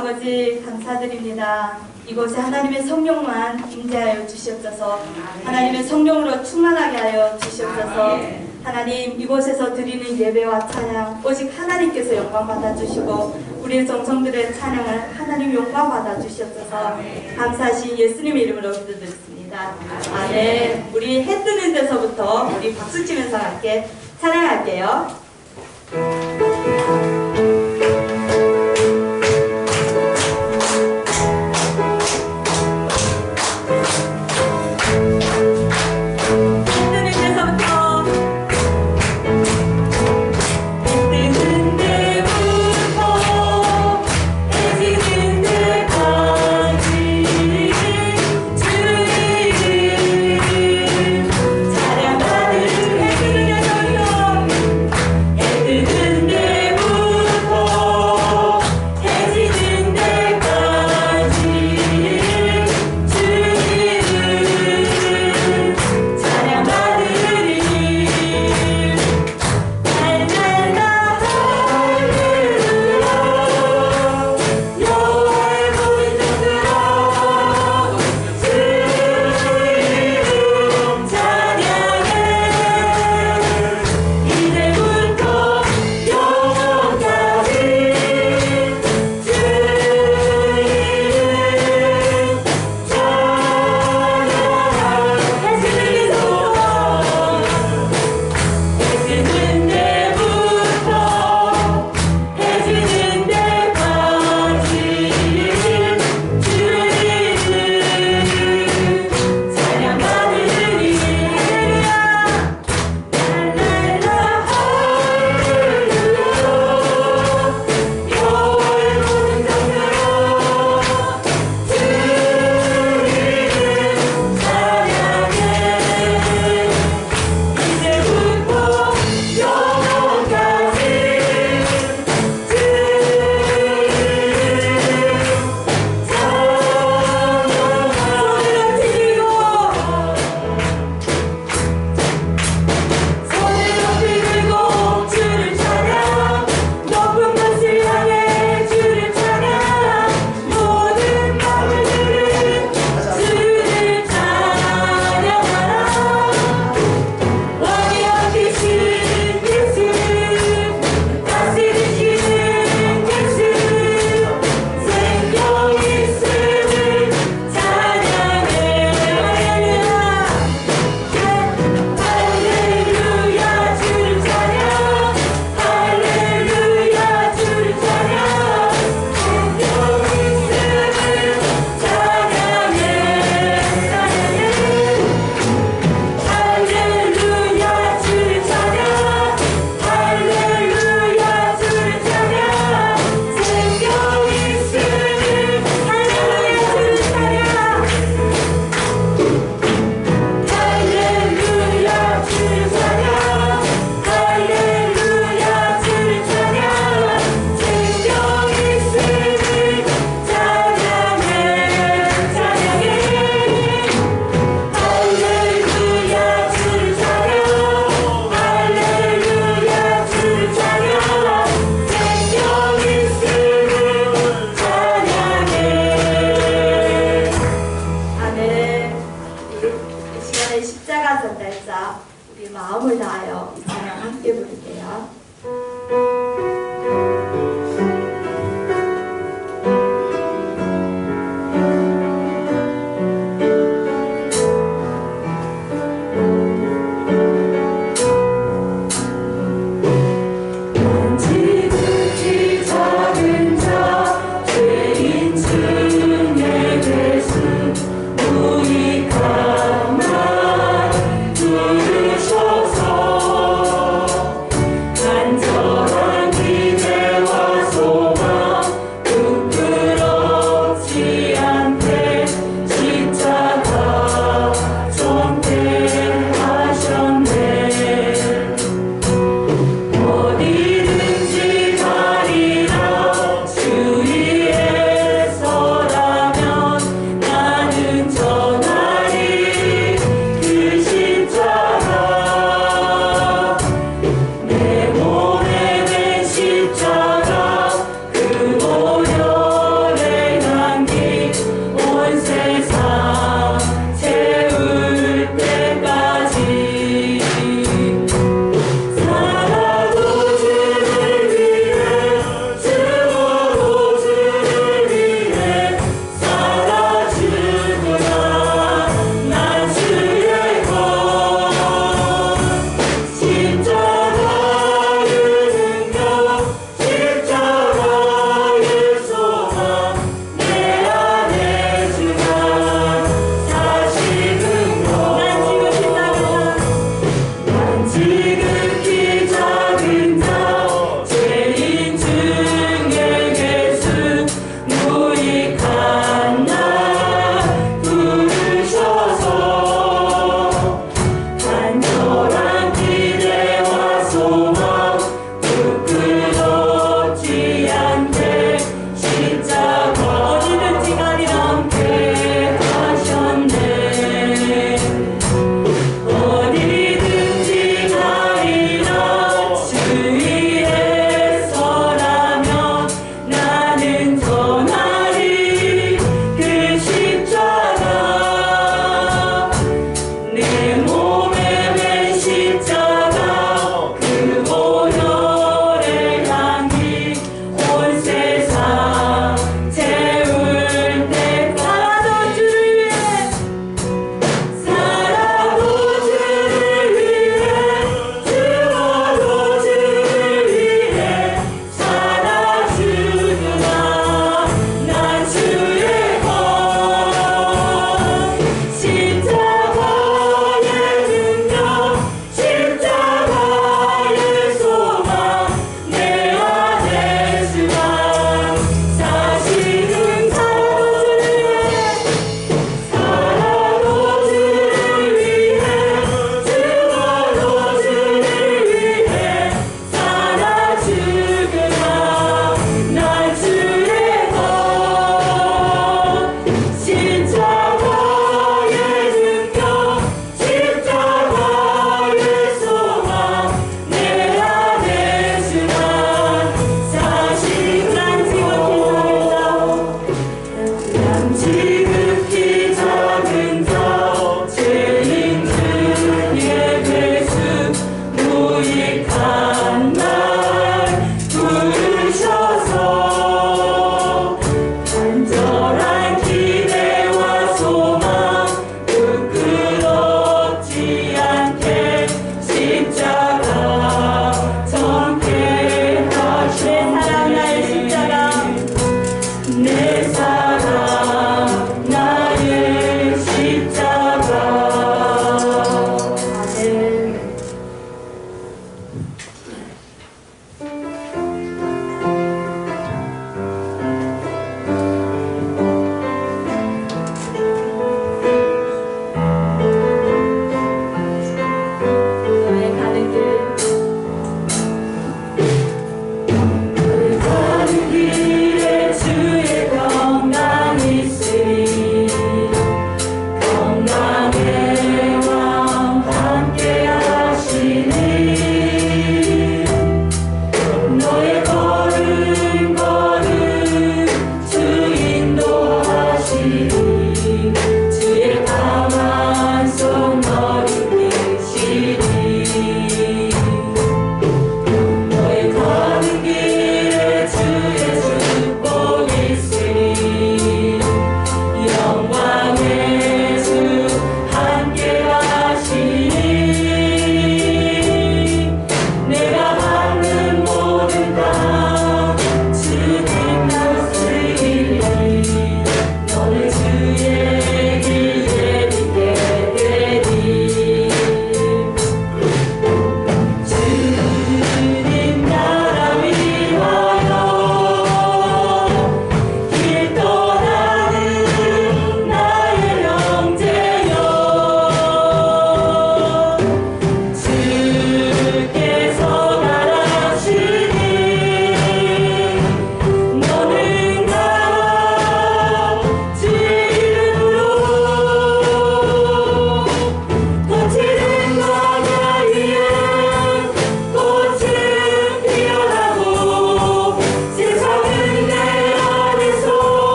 아버지 감사드립니다. 이곳에 하나님의 성령만 임재하여 주시옵소서. 하나님의 성령으로 충만하게 하여 주시옵소서. 하나님 이곳에서 드리는 예배와 찬양 오직 하나님께서 영광 받아주시고 우리의 정성들의 찬양을 하나님 영광 받아주시옵소서. 감사하신 예수님의 이름으로 기도드렸습니다. 아멘. 우리 해 뜨는 데서부터 우리 박수 치면서 함께 찬양할게요. 찬양하는 해 뜨는 데부터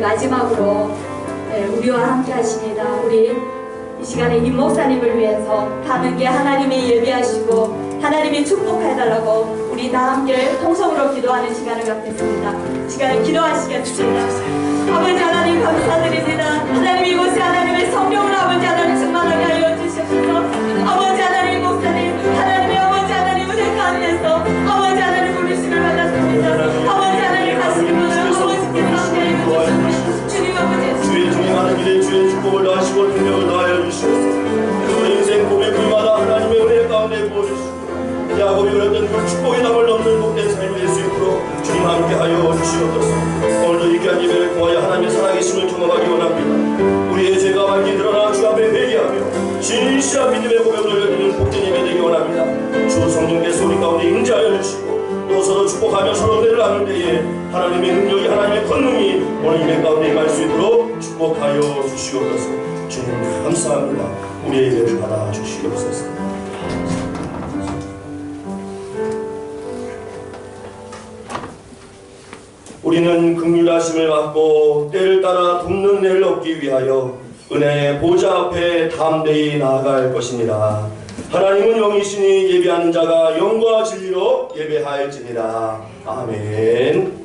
마지막으로 우리와 함께 하십니다. 우리 이 시간에 임 목사님을 위해서 가는게 하나님이 예비하시고 하나님이 축복해달라고 우리 다 함께 통성으로 기도하는 시간을 갖겠습니다. 시간을 기도하시겠습니다. 아버지 하나님 감사드립니다. 하나님 이곳에 하나님의 성령으로 아버지 하나님 충만하게 하여 주시옵소서. 아버지 하나님 목사님 하나님의 아버지 하나님 은혜 가운데서 아버지 하나님 부르심을 받았습니다. 아버지 하나님 가시는 분을 아버지께서 함께 해주시옵소서. 주님 아버지 주의 통행하는 길에 주의 축복을 다하시고 능력을 다하여 주시옵소서. 그 인생 고백마다 하나님의 은혜 가운데 부어주시고 야곱이 그랬던 그 축복의 담을 넘는 복된 삶이 될 수 있도록 주님 함께 하여 주시옵소서. 오늘도 이 귀한 예배를 통하여 하나님의 살아계심을 경험하기 원합니다. 우리의 죄가 많이 드러나 주 앞에 회개하며 진실한 믿음의 고백을 올려드리는 복된 예배 되기 원합니다. 주 성령께서 우리 가운데 임재하여 주시고 또 서로 축복하며 서로 은혜를 나눌 때에 하나님의 능력이 하나님의 권능이 오늘 예배 가운데 임할 수 있도록 축복하여 주시옵소서. 주님 감사합니다. 우리의 예배를 받아 주시옵소서. 우리는 긍휼하심을 받고 때를 따라 돕는 은혜를 얻기 위하여 은혜의 보좌 앞에 담대히 나아갈 것입니다. 하나님은 영이시니 예배하는 자가 영과 진리로 예배하일지니라. 아멘.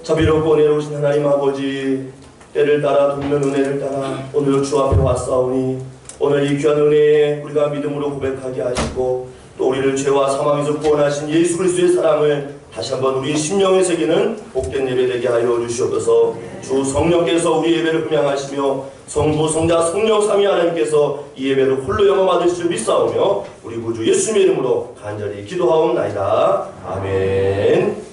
자비롭고 은혜로우신 하나님 아버지, 때를 따라 돕는 은혜를 따라 오늘 주 앞에 왔사오니 오늘 이 귀한 은혜에 우리가 믿음으로 고백하게 하시고 또 우리를 죄와 사망에서 구원하신 예수 그리스도의 사랑을 다시 한번 우리 심령에 새기는 복된 예배 되게 하여 주시옵소서. 주 성령께서 우리 예배를 흠양하시며 성부, 성자, 성령 삼위 하나님께서 이 예배를 홀로 영화 받으실 줄 믿사오며 우리 구주 예수님의 이름으로 간절히 기도하옵나이다. 아멘.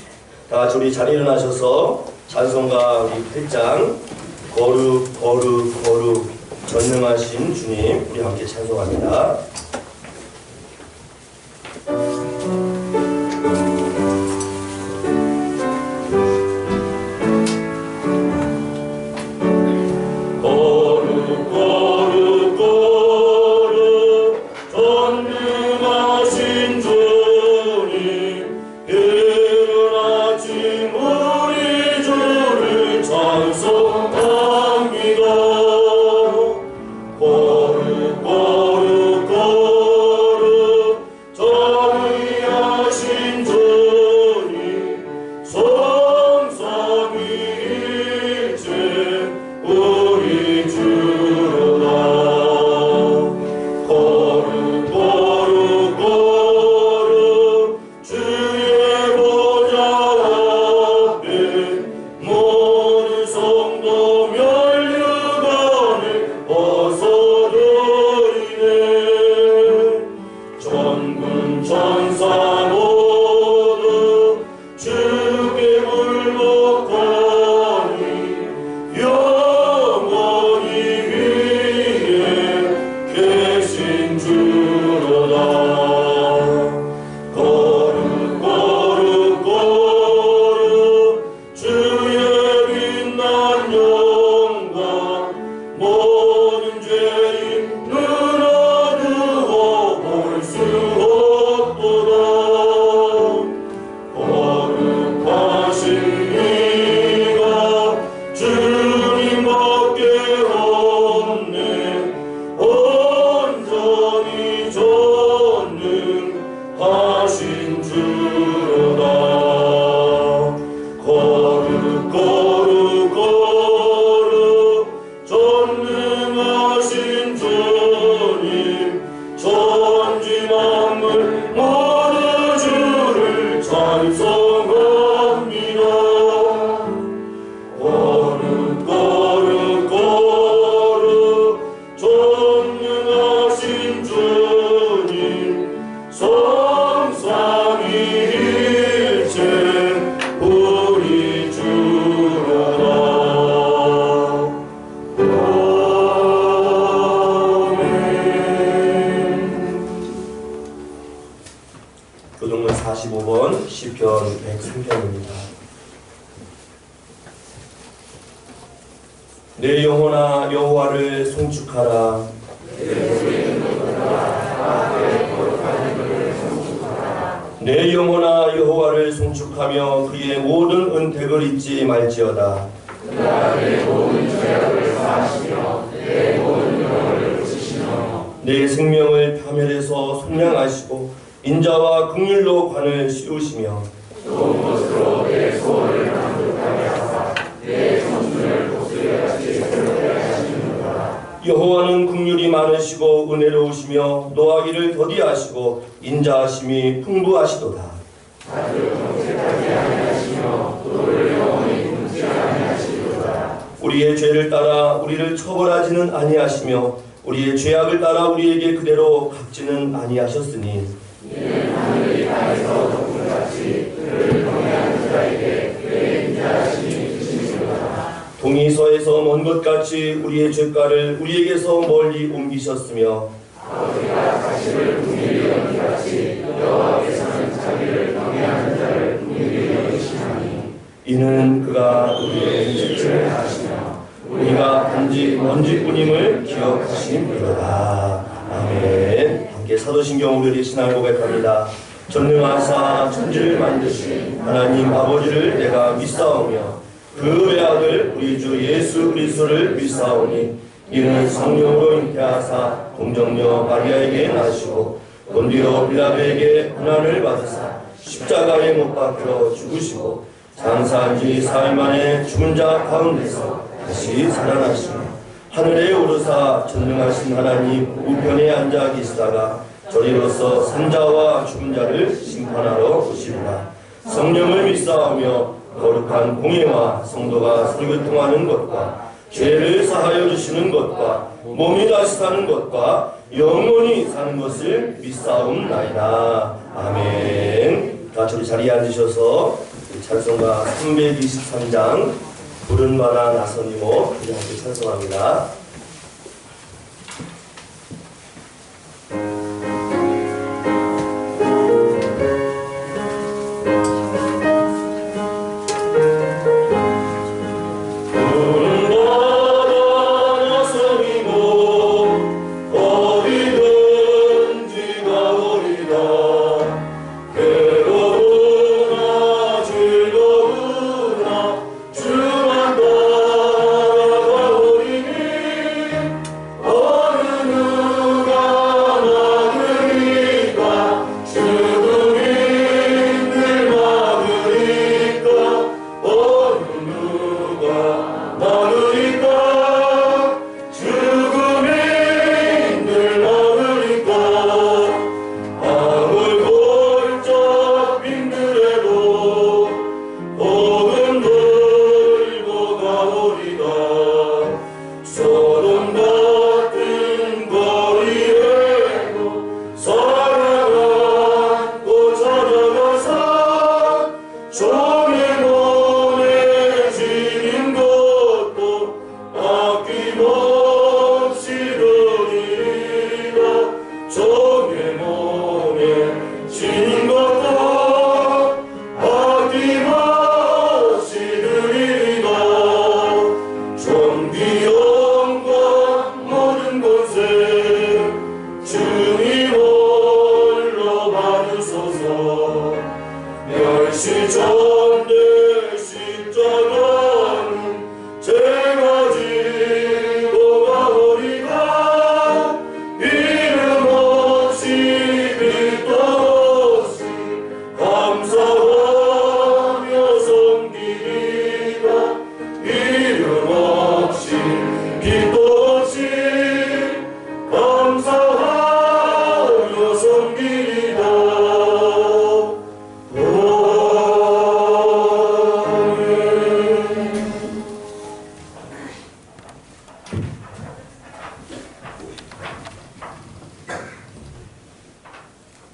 다 같이 우리 자리에 일어나셔서 찬송가 우리 8장 거룩 거룩 거룩 전능하신 주님 우리 함께 찬송합니다. 교동문 45번 시편 103편입니다. 내 영혼아 여호와를 송축하라. 내 영혼아 여호와를 송축하며 그의 모든 은택을 잊지 말지어다. 내 생명을 파멸해서 속량하시고 인자와 긍휼로 관을 씌우시며 좋은 것으로 내 소원을 만족하게 하사 내 청춘을 독수리같이 새롭게 하시는도다. 여호와는 긍휼이 많으시고 은혜로우시며 노하기를 더디하시고 인자하심이 풍부하시도다. 아주 정색하지 아니하시며 도를 영원히 굶지 아니하시도다. 우리의 죄를 따라 우리를 처벌하지는 아니하시며 우리의 죄악을 따라 우리에게 그대로 갚지는 아니하셨으니 이는 하늘이 땅에서 동물같이 그를 경외하는 자에게 그의 인자하심이 주시니로다. 동이 서에서 먼 것 같이 우리의 죄가를 우리에게서 멀리 옮기셨으며 아버지가 가시를 긍휼히 여기같이 여호와께서는 자기를 경외하는 자를 긍휼히 여기시나니 이는 그가 우리의 죄를 아시며 우리가 단지 먼지뿐임을 기억하심이로다. 아멘. 함께 사도신경 우리 신앙 고백합니다. 전능하사 천지를 만드신 하나님 아버지를 내가 믿사오며 그 외아들 우리 주 예수 그리스도를 믿사오니 이는 성령으로 잉태하사 동정녀 마리아에게 나시고 본디오 빌라도에게 고난을 받으사 십자가에 못 박혀 죽으시고 장사한 지 4일 만에 죽은 자 가운데서 다시 살아나시며 하늘에 오르사 전능하신 하나님 우편에 앉아 계시다가 저리로서 산자와 죽은 자를 심판하러 오시리라. 성령을 믿사오며 거룩한 공예와 성도가 서로 교통하는 것과 죄를 사하여 주시는 것과 몸이 다시 사는 것과 영원히 사는 것을 믿사옵나이다. 아멘. 다 저리 자리에 앉으셔서 찬송가 323장 부른 마나 나선이모 함께 찬송합니다.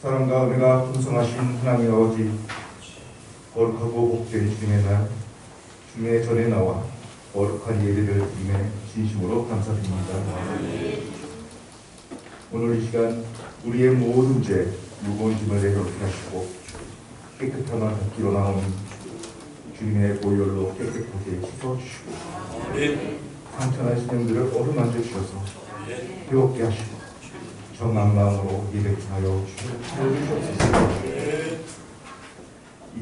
사랑과 은혜가 풍성하신 하나님 아버지, 거룩하고 복된 주님의 날, 주님의 전에 나와 거룩한 예배를 드림에 진심으로 감사드립니다. 오늘 이 시간 우리의 모든 죄, 무거운 짐을 내려놓게 하시고 깨끗함을 걷기로 나오는 주님의 보혈로 깨끗하게 씻어주시고 상처난 신령들을 어루만져 주셔서 배웠게 하시고 정한 마음으로 예배하여 주시옵소서.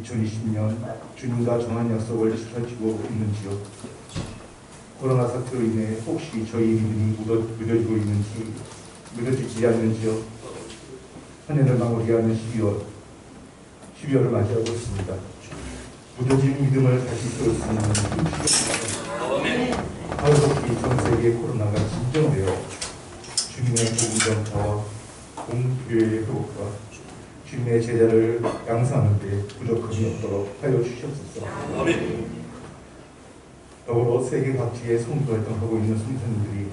2020년 주님과 정한 약속을 지켜지고 있는지요? 코로나 사태로 인해 혹시 저희 믿음이 무뎌지고 있는지, 무뎌지지 않는지요? 한 해를 마무리하는 12월을 맞이하고 있습니다. 무뎌진 믿음을 다시 세울 수 있는 하루속히 전 세계 코로나가 진정되어 주님의 복음전파와 공교회의 회복과 주님의 제자를 양성하는 데 부족함이 없도록 하여 주시옵소서. 더불어 세계 각지에 성도 활동하고 있는 성도님들이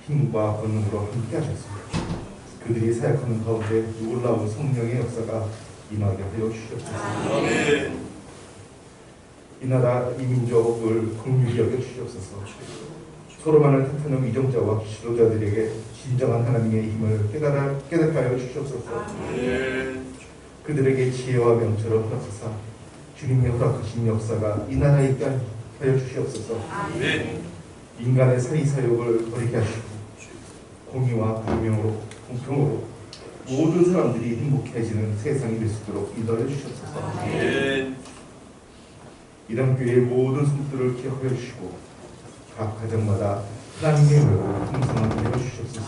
힘과 권능으로 함께 하셨습니다. 그들이 사역하는 가운데 놀라운 성령의 역사가 임하게 하여 주시옵소서. 이 나라 이 민족을 긍휼히 여겨 주시옵소서. 서로만을 탓하는 위정자와 지도자들에게 진정한 하나님의 힘을 깨닫게 하여 주시옵소서. 그들에게 지혜와 명철을 허락하사 주님이 허락하신 역사가 이 나라에 있게 하여 주시옵소서. 인간의 사이사욕을 버리게 하시고 공의와 공명으로 공평으로 모든 사람들이 행복해지는 세상이 될 수 있도록 인도해 주시옵소서. 이런 교회의 모든 성도들을 기억하여 주시고 각 가정마다 하나님의 은혜로 풍성하게 해주시옵소서.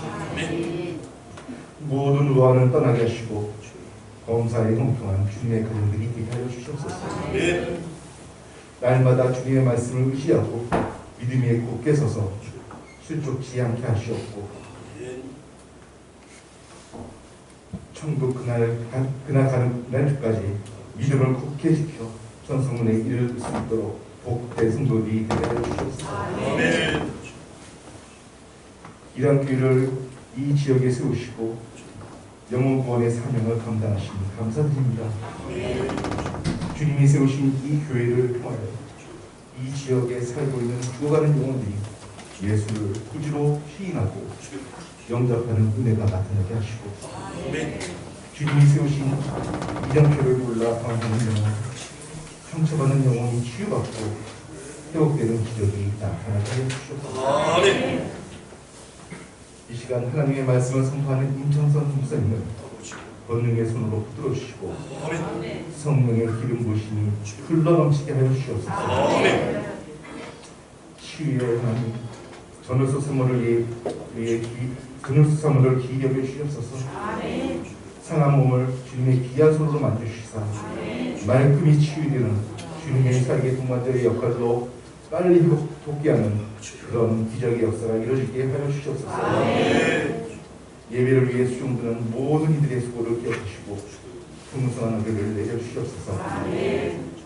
모든 우환을 떠나게 하시고 범사에 형통한 주님의 가정들이 되게 하여 주시옵소서. 날마다 주님의 말씀을 의지하고 믿음에 굳게 서서 실족치 않게 하시옵고 천국 그날 가는 날까지 믿음을 굳게 지켜 천성문에 이를 수 있도록 복된 성도들이 되게 하여 주시옵소서. 아멘. 이러한 교회를 이 지역에 세우시고 영혼 구원의 사명을 감당하시니 감사드립니다. 주님이 세우신 이 교회를 통하여 이 지역에 살고 있는 죽어가는 영혼들이 예수를 구주로 시인하고 영접하는 은혜가 나타나게 하시고 주님이 세우신 이정표를 골라 방황하는 영혼, 상처받는 영혼이 치유받고 회복되는 기적이 나타나게 하여 주시옵소서. 아멘. 이 시간 하나님의 말씀을 선포하는 임창선 목사님을 권능의 손으로 붙들어 주시고 성령의 기름 부으심이 흘러넘치게 하여 주시옵소서. 아멘. 치유의 하나님, 전을수 사모를 위해 전을수 사모를 기이 여겨 주시옵소서. 상한 몸을 주님의 귀한 손으로 만져주시사 말끔히 치유되는 주님의 살게 동반자의 역할로 빨리 복귀하는 그런 기적의 역사가 이루어지게 하여 주시옵소서. 예배를 위해 수종드는 모든 이들의 수고를 기억하시고 풍성한 은혜를 내려주시옵소서.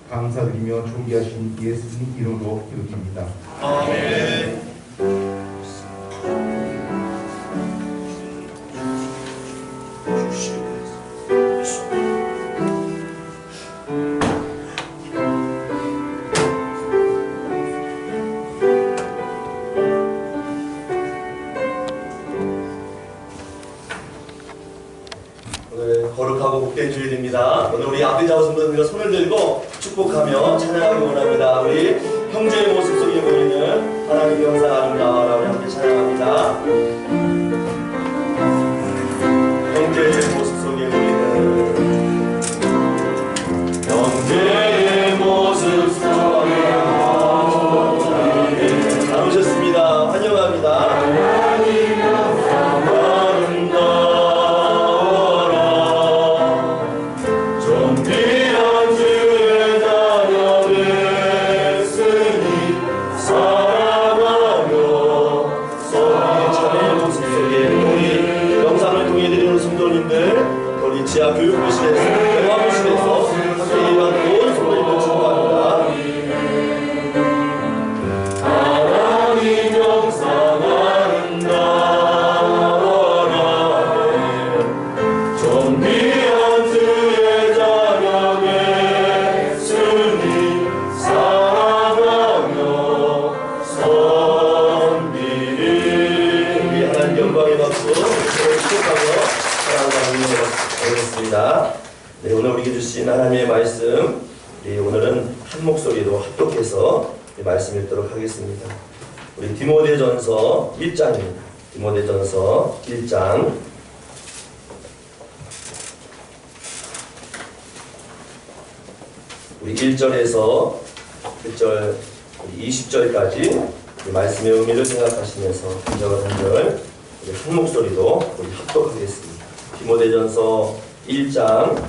감사드리며 존귀하신 예수님 이름으로 기도드립니다. 아멘. 오늘 거룩하고 복된 주일입니다. 오늘 우리 앞에 자오신 분들과 손을 들고 축복하며 찬양하기 원합니다. 우리 형제의 모습 속에 보이는 하나님의 영상 아름다워라고 함께 찬양합니다. 형제의 모습 속에 보이는 형제의 모습 속에 잘 오셨습니다. 환영합니다. 지하 교육부실에서, 영화부실에서 함께 일하는 모든 성도님들 축복합니다. 하나님 영상 아름다워라. 존귀한 주의 자녀의 주님 사랑하며 섬기리. 우리 하나님 영광의 박수 축복하며 하겠습니다. 네, 오늘 우리에게 주신 하나님의 말씀, 오늘은 한 목소리로 합독해서 말씀 읽도록 하겠습니다. 우리 디모데전서 1장입니다. 디모데전서 1장 우리 1절에서 1절 20절까지 말씀의 의미를 생각하시면서 한 절 한 절 한 목소리로 우리 합독하겠습니다. 디모데전서 1장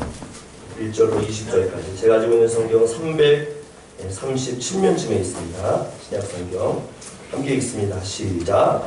1절로 20절까지 제가 가지고 있는 성경 337면쯤에 있습니다. 신약성경 함께 읽습니다. 시작.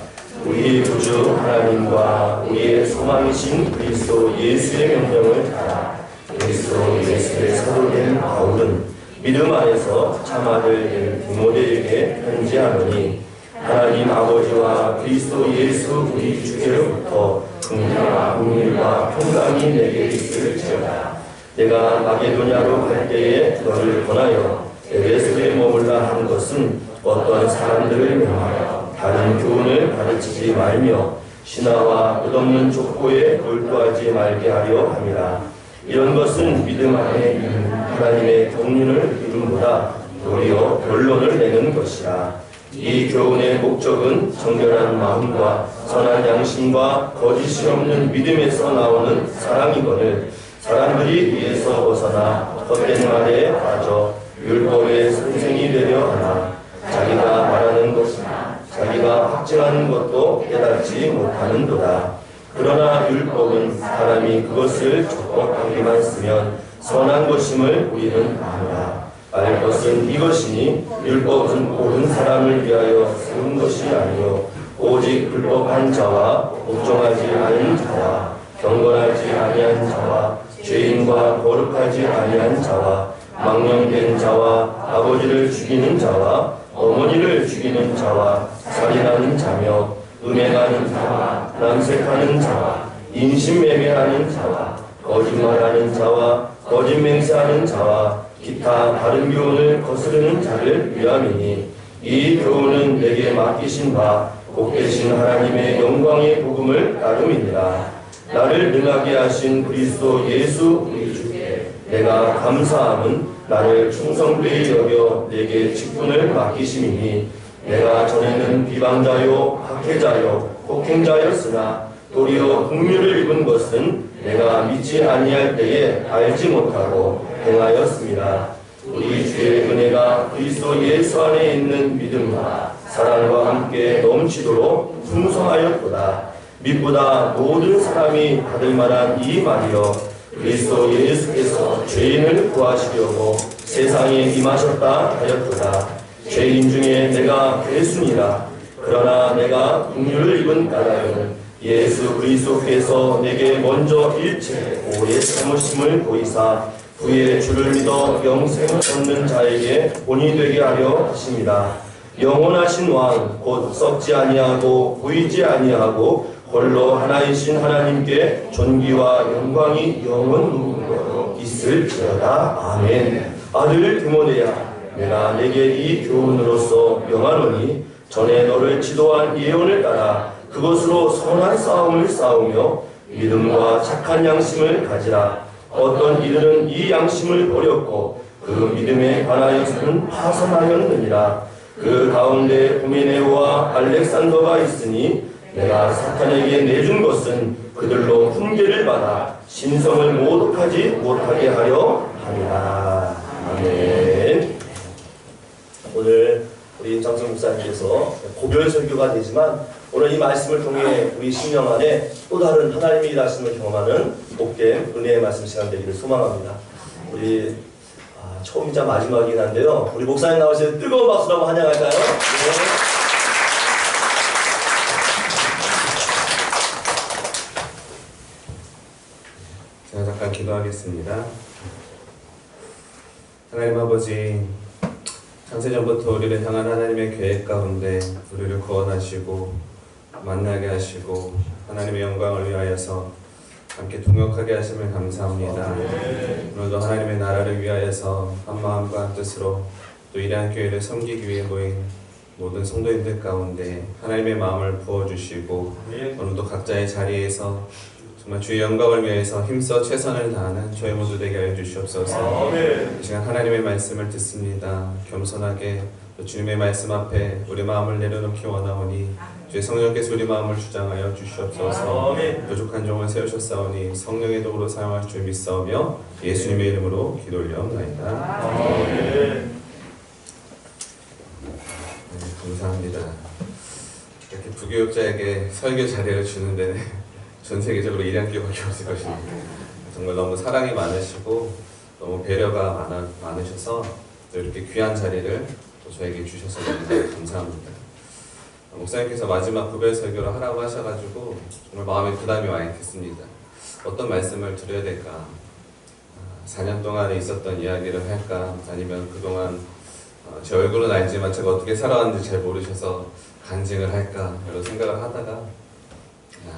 우리 구주 하나님과 우리의 소망이신 그리스도 예수의 명령을 따라 그리스도 예수의 사도된 바울은 믿음 안에서 참아들 디모데에게 편지하노니 하나님 아버지와 그리스도 예수 우리 주께로부터 긍휼과 긍휼과 평강이 내게 있을지어다. 내가 마게도냐로 갈 때에 너를 권하여 에베소에 머물라 한 것은 어떤 사람들을 명하여 다른 교훈을 가르치지 말며 신화와 끝없는 족보에 몰두하지 말게 하려 함이라. 이런 것은 믿음 안에 있는 하나님의 경륜을 이룬보다 도리어 변론을 내는 것이라. 이 교훈의 목적은 정결한 마음과 선한 양심과 거짓이 없는 믿음에서 나오는 사랑이거늘 사람들이 위에서 벗어나 헛된 말에 빠져 율법의 선생이 되려 하나 자기가 말하는 것이나 자기가 확증하는 것도 깨닫지 못하는도다. 그러나 율법은 사람이 그것을 족법하기만 쓰면 선한 것임을 우리는 아노라. 알 것은 이것이니 율법은 옳은 사람을 위하여 세운 것이 아니요 오직 불법한 자와 복종하지 않은 자와 경건하지 아니한 자와 죄인과 거룩하지 아니한 자와 망령된 자와 아버지를 죽이는 자와 어머니를 죽이는 자와 살인하는 자며 음행하는 자와 남색하는 자와 인신매매하는 자와 거짓말하는 자와 거짓 맹세하는 자와 기타 다른 교훈을 거스르는 자를 위함이니 이 교훈은 내게 맡기신 바 복되신 하나님의 영광의 복음을 따름이니라. 나를 능하게 하신 그리스도 예수 우리 주께 내가 감사함은 나를 충성되이 여겨 내게 직분을 맡기심이니 내가 전에는 비방자요 학해자요 폭행자였으나 도리어 긍휼을 입은 것은 내가 믿지 아니할 때에 알지 못하고 행하였습니다. 우리 주의 은혜가 그리스도 예수 안에 있는 믿음과 사랑과 함께 넘치도록 풍성하였도다. 믿보다 모든 사람이 받을 만한 이 말이여 그리스도 예수께서 죄인을 구하시려고 세상에 임하셨다 하였도다. 죄인 중에 내가 괴순이라. 그러나 내가 긍휼을 입은 까닭은 예수 그리스도께서 내게 먼저 일체 오래 참으심을 보이사 후에 주를 믿어 영생을 얻는 자에게 본이 되게 하려 하십니다. 영원하신 왕 곧 썩지 아니하고 보이지 아니하고 홀로 하나이신 하나님께 존귀와 영광이 영원무궁으로 있을지어다. 아멘. 아들 디모데야, 내가 내게 이 교훈으로서 명하노니 전에 너를 지도한 예언을 따라 그것으로 선한 싸움을 싸우며 믿음과 착한 양심을 가지라. 어떤 이들은 이 양심을 버렸고 그 믿음에 관하여서는 파선하였느니라. 그 가운데 후메네오와 알렉산더가 있으니 내가 사탄에게 내준 것은 그들로 훈계를 받아 신성을 모독하지 못하게 하려 함이라. 아멘. 오늘 우리 장성 목사님께서 고별 설교가 되지만 오늘 이 말씀을 통해 우리 심령 안에 또 다른 하나님의 일하심을 경험하는 복된 은혜의 말씀 시간 되기를 소망합니다. 우리 처음이자 마지막이긴 한데요. 우리 목사님 나오실 때 뜨거운 박수로 한번 환영할까요? 네. 제가 잠깐 기도하겠습니다. 하나님 아버지, 창세전부터 우리를 향한 하나님의 계획 가운데 우리를 구원하시고 만나게 하시고 하나님의 영광을 위하여서 함께 동역하게 하심을 감사합니다. 오늘도 하나님의 나라를 위하여서 한마음과 한뜻으로 또 이러한 교회를 섬기기 위해 모인 모든 성도님들 가운데 하나님의 마음을 부어주시고 오늘도 각자의 자리에서 정말 주의 영광을 위해서 힘써 최선을 다하는 저희 모두 되게 하여 주시옵소서. 이 시간 하나님의 말씀을 듣습니다. 겸손하게 또 주님의 말씀 앞에 우리 마음을 내려놓기 원하오니 주의 성령께서 우리 마음을 주장하여 주시옵소서. 부족한 종을 세우셨사오니 성령의 도구로 사용할 줄 믿사오며 예수님의 이름으로 기도 올려옵나이다. 네, 감사합니다. 이렇게 부교육자에게 설교 자리를 주는 데는 전 세계적으로 1학기밖에 없을 것입니다. 정말 너무 사랑이 많으시고 너무 배려가 많으셔서 또 이렇게 귀한 자리를 또 저에게 주셔서 너무 감사합니다. 목사님께서 마지막 구별 설교를 하라고 하셔가지고 정말 마음에 부담이 많이 됐습니다. 어떤 말씀을 드려야 될까? 4년 동안에 있었던 이야기를 할까? 아니면 그동안 제 얼굴은 알지만 제가 어떻게 살아왔는지 잘 모르셔서 간증을 할까? 이런 생각을 하다가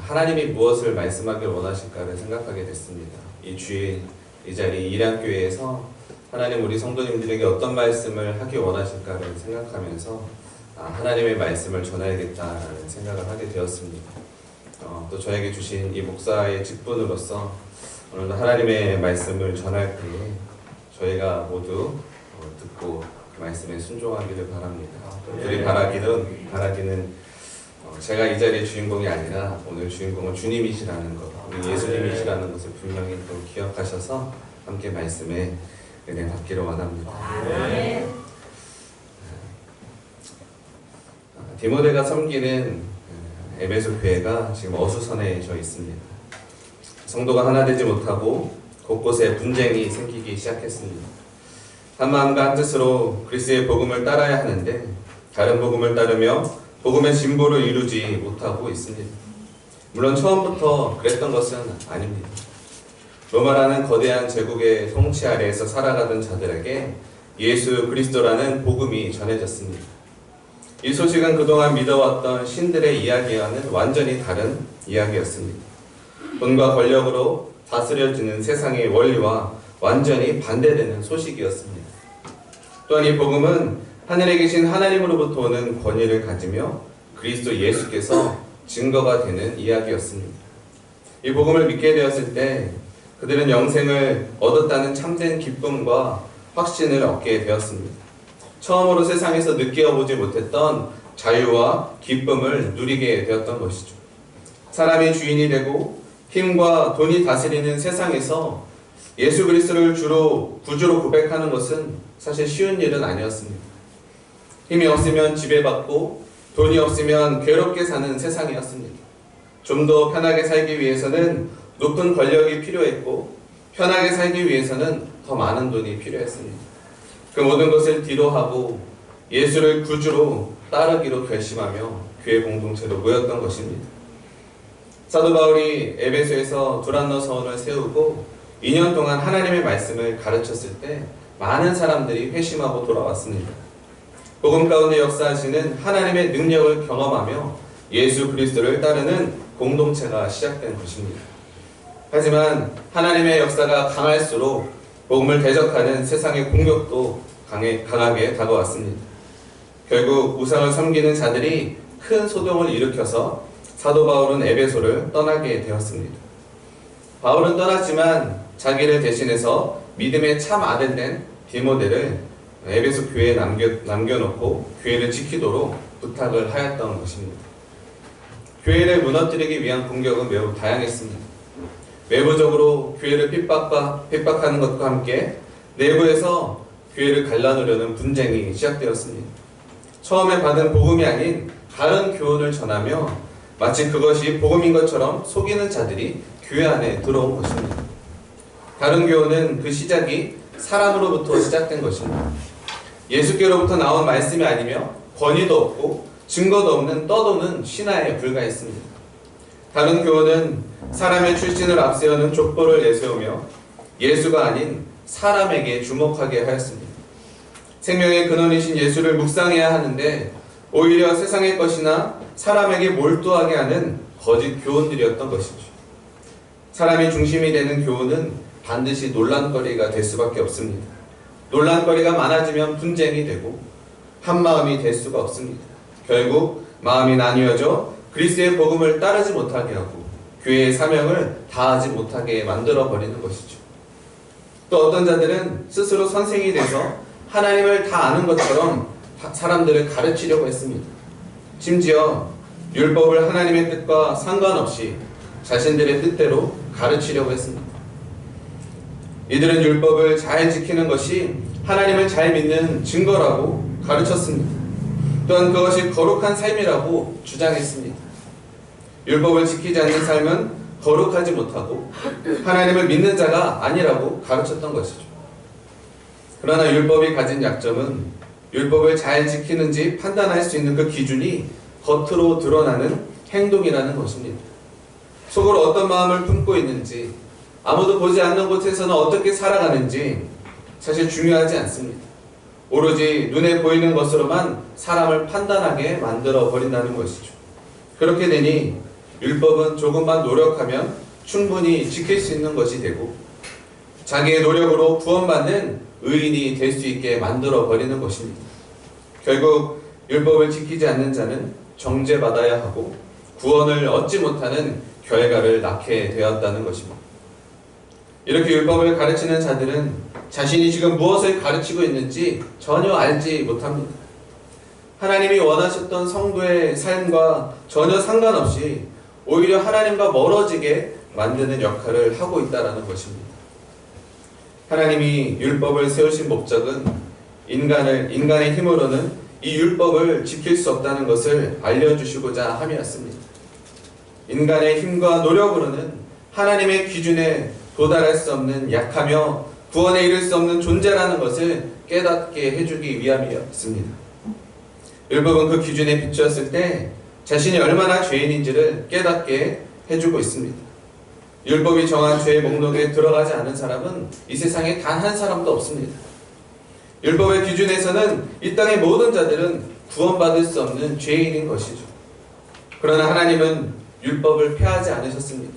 하나님이 무엇을 말씀하기를 원하실까를 생각하게 됐습니다. 이 주일, 이 자리 일양교회에서 하나님 우리 성도님들에게 어떤 말씀을 하기 원하실까를 생각하면서 하나님의 말씀을 전해야겠다라는 생각을 하게 되었습니다. 또 저에게 주신 이 목사의 직분으로서 오늘도 하나님의 말씀을 전할 때에 저희가 모두 듣고 그 말씀에 순종하기를 바랍니다. 우리 바라기는 제가 이 자리의 주인공이 아니라 오늘 주인공은 주님이시라는 것, 우리 예수님이시라는 것을 분명히 또 기억하셔서 함께 말씀에 은혜 받기를 원합니다. 디모데가 섬기는 에베소 교회가 지금 어수선해져 있습니다. 성도가 하나 되지 못하고 곳곳에 분쟁이 생기기 시작했습니다. 한 마음과 한 뜻으로 그리스도의 복음을 따라야 하는데 다른 복음을 따르며 복음의 진보를 이루지 못하고 있습니다. 물론 처음부터 그랬던 것은 아닙니다. 로마라는 거대한 제국의 통치 아래에서 살아가던 자들에게 예수 그리스도라는 복음이 전해졌습니다. 이 소식은 그동안 믿어왔던 신들의 이야기와는 완전히 다른 이야기였습니다. 돈과 권력으로 다스려지는 세상의 원리와 완전히 반대되는 소식이었습니다. 또한 이 복음은 하늘에 계신 하나님으로부터 오는 권위를 가지며 그리스도 예수께서 증거가 되는 이야기였습니다. 이 복음을 믿게 되었을 때 그들은 영생을 얻었다는 참된 기쁨과 확신을 얻게 되었습니다. 처음으로 세상에서 느껴보지 못했던 자유와 기쁨을 누리게 되었던 것이죠. 사람이 주인이 되고 힘과 돈이 다스리는 세상에서 예수 그리스도를 주로 구주로 고백하는 것은 사실 쉬운 일은 아니었습니다. 힘이 없으면 지배받고 돈이 없으면 괴롭게 사는 세상이었습니다. 좀 더 편하게 살기 위해서는 높은 권력이 필요했고 편하게 살기 위해서는 더 많은 돈이 필요했습니다. 그 모든 것을 뒤로하고 예수를 구주로 따르기로 결심하며 교회 공동체로 모였던 것입니다. 사도 바울이 에베소에서 두란노 서원을 세우고 2년 동안 하나님의 말씀을 가르쳤을 때 많은 사람들이 회심하고 돌아왔습니다. 복음 가운데 역사하시는 하나님의 능력을 경험하며 예수 그리스도를 따르는 공동체가 시작된 것입니다. 하지만 하나님의 역사가 강할수록 복음을 대적하는 세상의 공격도 강하게 다가왔습니다. 결국 우상을 섬기는 자들이 큰 소동을 일으켜서 사도 바울은 에베소를 떠나게 되었습니다. 바울은 떠났지만 자기를 대신해서 믿음의 참 아들된 디모데를 에베소 교회에 남겨놓고 교회를 지키도록 부탁을 하였던 것입니다. 교회를 무너뜨리기 위한 공격은 매우 다양했습니다. 외부적으로 교회를 핍박하는 것과 함께 내부에서 교회를 갈라놓으려는 분쟁이 시작되었습니다. 처음에 받은 복음이 아닌 다른 교훈을 전하며 마치 그것이 복음인 것처럼 속이는 자들이 교회 안에 들어온 것입니다. 다른 교훈은 그 시작이 사람으로부터 시작된 것입니다. 예수께로부터 나온 말씀이 아니며 권위도 없고 증거도 없는 떠도는 신화에 불과했습니다. 다른 교훈은 사람의 출신을 앞세우는 족보를 내세우며 예수가 아닌 사람에게 주목하게 하였습니다. 생명의 근원이신 예수를 묵상해야 하는데 오히려 세상의 것이나 사람에게 몰두하게 하는 거짓 교훈들이었던 것이죠. 사람이 중심이 되는 교훈은 반드시 논란거리가 될 수밖에 없습니다. 논란거리가 많아지면 분쟁이 되고 한마음이 될 수가 없습니다. 결국 마음이 나뉘어져 그리스도의 복음을 따르지 못하게 하고 교회의 사명을 다하지 못하게 만들어버리는 것이죠. 또 어떤 자들은 스스로 선생이 돼서 하나님을 다 아는 것처럼 사람들을 가르치려고 했습니다. 심지어 율법을 하나님의 뜻과 상관없이 자신들의 뜻대로 가르치려고 했습니다. 이들은 율법을 잘 지키는 것이 하나님을 잘 믿는 증거라고 가르쳤습니다. 또한 그것이 거룩한 삶이라고 주장했습니다. 율법을 지키지 않는 삶은 거룩하지 못하고 하나님을 믿는 자가 아니라고 가르쳤던 것이죠. 그러나 율법이 가진 약점은 율법을 잘 지키는지 판단할 수 있는 그 기준이 겉으로 드러나는 행동이라는 것입니다. 속으로 어떤 마음을 품고 있는지, 아무도 보지 않는 곳에서는 어떻게 살아가는지 사실 중요하지 않습니다. 오로지 눈에 보이는 것으로만 사람을 판단하게 만들어 버린다는 것이죠. 그렇게 되니 율법은 조금만 노력하면 충분히 지킬 수 있는 것이 되고 자기의 노력으로 구원받는 의인이 될 수 있게 만들어 버리는 것입니다. 결국 율법을 지키지 않는 자는 정죄받아야 하고 구원을 얻지 못하는 결과를 낳게 되었다는 것입니다. 이렇게 율법을 가르치는 자들은 자신이 지금 무엇을 가르치고 있는지 전혀 알지 못합니다. 하나님이 원하셨던 성도의 삶과 전혀 상관없이 오히려 하나님과 멀어지게 만드는 역할을 하고 있다는 것입니다. 하나님이 율법을 세우신 목적은 인간의 힘으로는 이 율법을 지킬 수 없다는 것을 알려주시고자 함이었습니다. 인간의 힘과 노력으로는 하나님의 기준에 도달할 수 없는 약하며 구원에 이를 수 없는 존재라는 것을 깨닫게 해주기 위함이었습니다. 율법은 그 기준에 비추었을 때 자신이 얼마나 죄인인지를 깨닫게 해주고 있습니다. 율법이 정한 죄의 목록에 들어가지 않은 사람은 이 세상에 단 한 사람도 없습니다. 율법의 기준에서는 이 땅의 모든 자들은 구원받을 수 없는 죄인인 것이죠. 그러나 하나님은 율법을 폐하지 않으셨습니다.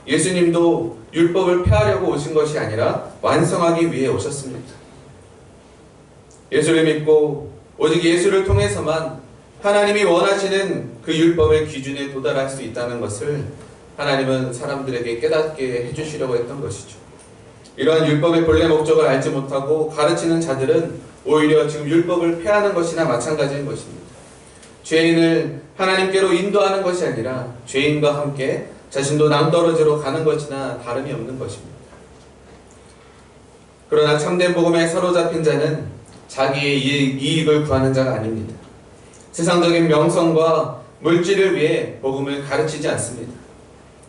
예수님도 율법을 폐하려고 오신 것이 아니라 완성하기 위해 오셨습니다. 예수를 믿고 오직 예수를 통해서만 하나님이 원하시는 그 율법의 기준에 도달할 수 있다는 것을 하나님은 사람들에게 깨닫게 해주시려고 했던 것이죠. 이러한 율법의 본래 목적을 알지 못하고 가르치는 자들은 오히려 지금 율법을 폐하는 것이나 마찬가지인 것입니다. 죄인을 하나님께로 인도하는 것이 아니라 죄인과 함께 자신도 낭떠러지로 가는 것이나 다름이 없는 것입니다. 그러나 참된 복음에 사로잡힌 자는 자기의 이익을 구하는 자가 아닙니다. 세상적인 명성과 물질을 위해 복음을 가르치지 않습니다.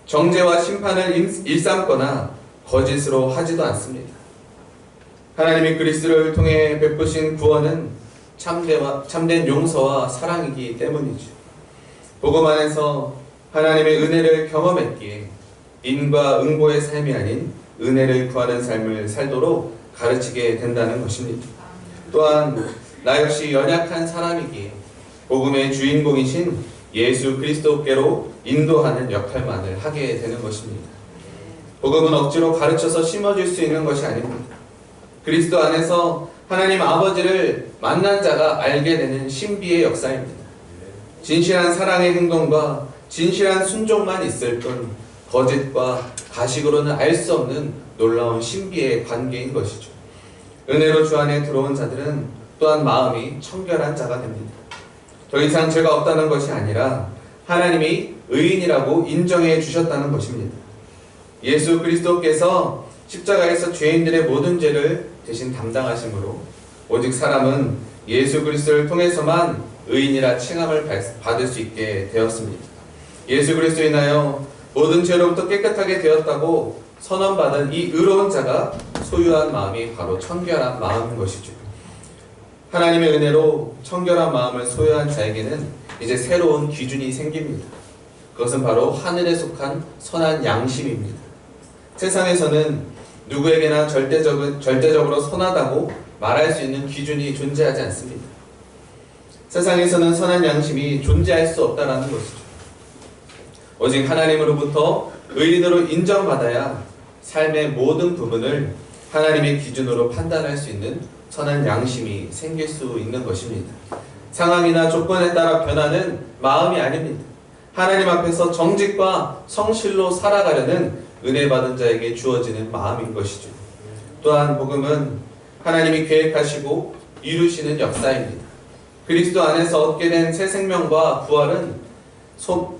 정죄와 심판을 일삼거나 거짓으로 하지도 않습니다. 하나님이 그리스도를 통해 베푸신 구원은 참된 용서와 사랑이기 때문이죠. 복음 안에서 하나님의 은혜를 경험했기에 인과 응보의 삶이 아닌 은혜를 구하는 삶을 살도록 가르치게 된다는 것입니다. 또한 나 역시 연약한 사람이기에 복음의 주인공이신 예수 그리스도께로 인도하는 역할만을 하게 되는 것입니다. 복음은 억지로 가르쳐서 심어줄 수 있는 것이 아닙니다. 그리스도 안에서 하나님 아버지를 만난 자가 알게 되는 신비의 역사입니다. 진실한 사랑의 행동과 진실한 순종만 있을 뿐 거짓과 가식으로는 알 수 없는 놀라운 신비의 관계인 것이죠. 은혜로 주 안에 들어온 자들은 또한 마음이 청결한 자가 됩니다. 더 이상 죄가 없다는 것이 아니라 하나님이 의인이라고 인정해 주셨다는 것입니다. 예수 그리스도께서 십자가에서 죄인들의 모든 죄를 대신 담당하심으로 오직 사람은 예수 그리스도를 통해서만 의인이라 칭함을 받을 수 있게 되었습니다. 예수 그리스도에 인하여 모든 죄로부터 깨끗하게 되었다고 선언받은 이 의로운 자가 소유한 마음이 바로 청결한 마음인 것이죠. 하나님의 은혜로 청결한 마음을 소유한 자에게는 이제 새로운 기준이 생깁니다. 그것은 바로 하늘에 속한 선한 양심입니다. 세상에서는 누구에게나 절대적으로 선하다고 말할 수 있는 기준이 존재하지 않습니다. 세상에서는 선한 양심이 존재할 수 없다는 것이죠. 오직 하나님으로부터 의인으로 인정받아야 삶의 모든 부분을 하나님의 기준으로 판단할 수 있는 선한 양심이 생길 수 있는 것입니다. 상황이나 조건에 따라 변하는 마음이 아닙니다. 하나님 앞에서 정직과 성실로 살아가려는 은혜 받은 자에게 주어지는 마음인 것이죠. 또한 복음은 하나님이 계획하시고 이루시는 역사입니다. 그리스도 안에서 얻게 된 새 생명과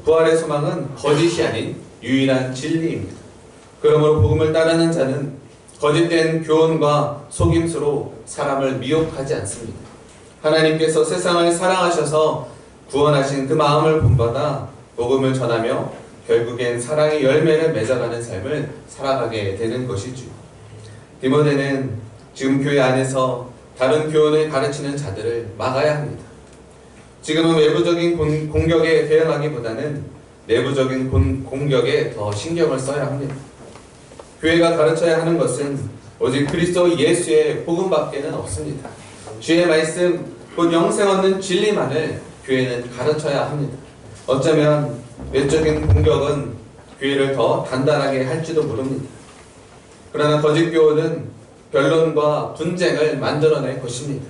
부활의 소망은 거짓이 아닌 유일한 진리입니다. 그러므로 복음을 따르는 자는 거짓된 교훈과 속임수로 사람을 미혹하지 않습니다. 하나님께서 세상을 사랑하셔서 구원하신 그 마음을 본받아 복음을 전하며 결국엔 사랑의 열매를 맺어가는 삶을 살아가게 되는 것이죠. 디모데는 지금 교회 안에서 다른 교훈을 가르치는 자들을 막아야 합니다. 지금은 외부적인 공격에 대응하기보다는 내부적인 공격에 더 신경을 써야 합니다. 교회가 가르쳐야 하는 것은 오직 그리스도 예수의 복음밖에는 없습니다. 주의 말씀, 곧 영생 얻는 진리만을 교회는 가르쳐야 합니다. 어쩌면 외적인 공격은 교회를 더 단단하게 할지도 모릅니다. 그러나 거짓 교훈은 변론과 분쟁을 만들어낼 것입니다.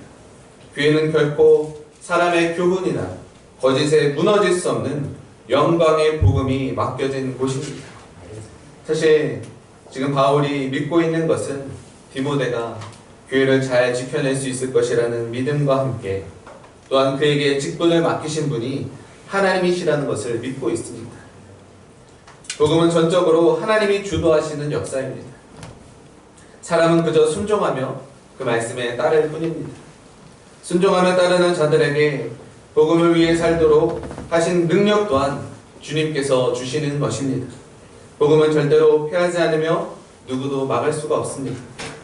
교회는 결코 사람의 교훈이나 거짓에 무너질 수 없는 영광의 복음이 맡겨진 곳입니다. 사실 지금 바울이 믿고 있는 것은 디모데가 교회를 잘 지켜낼 수 있을 것이라는 믿음과 함께 또한 그에게 직분을 맡기신 분이 하나님이시라는 것을 믿고 있습니다. 복음은 전적으로 하나님이 주도하시는 역사입니다. 사람은 그저 순종하며 그 말씀에 따를 뿐입니다. 순종하며 따르는 자들에게 복음을 위해 살도록 하신 능력 또한 주님께서 주시는 것입니다. 복음은 절대로 폐하지 않으며 누구도 막을 수가 없습니다.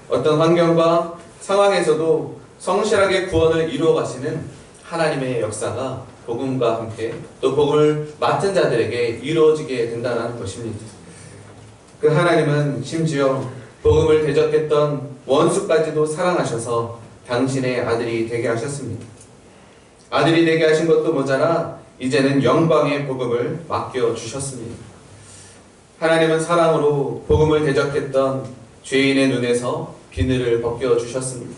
어떤 환경과 상황에서도 성실하게 구원을 이루어 가시는 하나님의 역사가 복음과 함께 또 복음을 맡은 자들에게 이루어지게 된다는 것입니다. 그 하나님은 심지어 복음을 대적했던 원수까지도 사랑하셔서 당신의 아들이 되게 하셨습니다. 아들이 되게 하신 것도 모자라 이제는 영광의 복음을 맡겨주셨습니다. 하나님은 사랑으로 복음을 대적했던 죄인의 눈에서 비늘을 벗겨주셨습니다.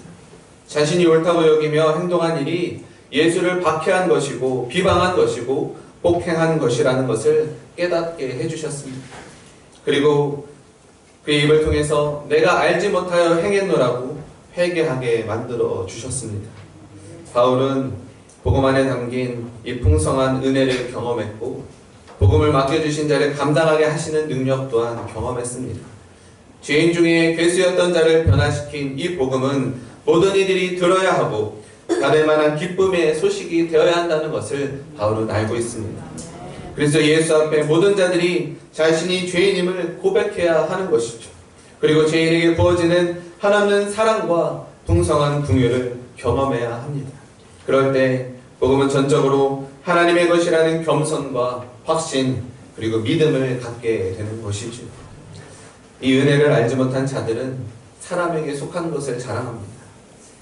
자신이 옳다고 여기며 행동한 일이 예수를 박해한 것이고 비방한 것이고 폭행한 것이라는 것을 깨닫게 해주셨습니다. 그리고 그 입을 통해서 내가 알지 못하여 행했노라고 회개하게 만들어 주셨습니다. 바울은 복음 안에 담긴 이 풍성한 은혜를 경험했고 복음을 맡겨주신 자를 감당하게 하시는 능력 또한 경험했습니다. 죄인 중에 괴수였던 자를 변화시킨 이 복음은 모든 이들이 들어야 하고 받을 만한 기쁨의 소식이 되어야 한다는 것을 바울은 알고 있습니다. 그래서 예수 앞에 모든 자들이 자신이 죄인임을 고백해야 하는 것이죠. 그리고 죄인에게 부어지는 한없는 사랑과 풍성한 긍휼을 경험해야 합니다. 그럴 때 복음은 전적으로 하나님의 것이라는 겸손과 확신 그리고 믿음을 갖게 되는 것이죠. 이 은혜를 알지 못한 자들은 사람에게 속한 것을 자랑합니다.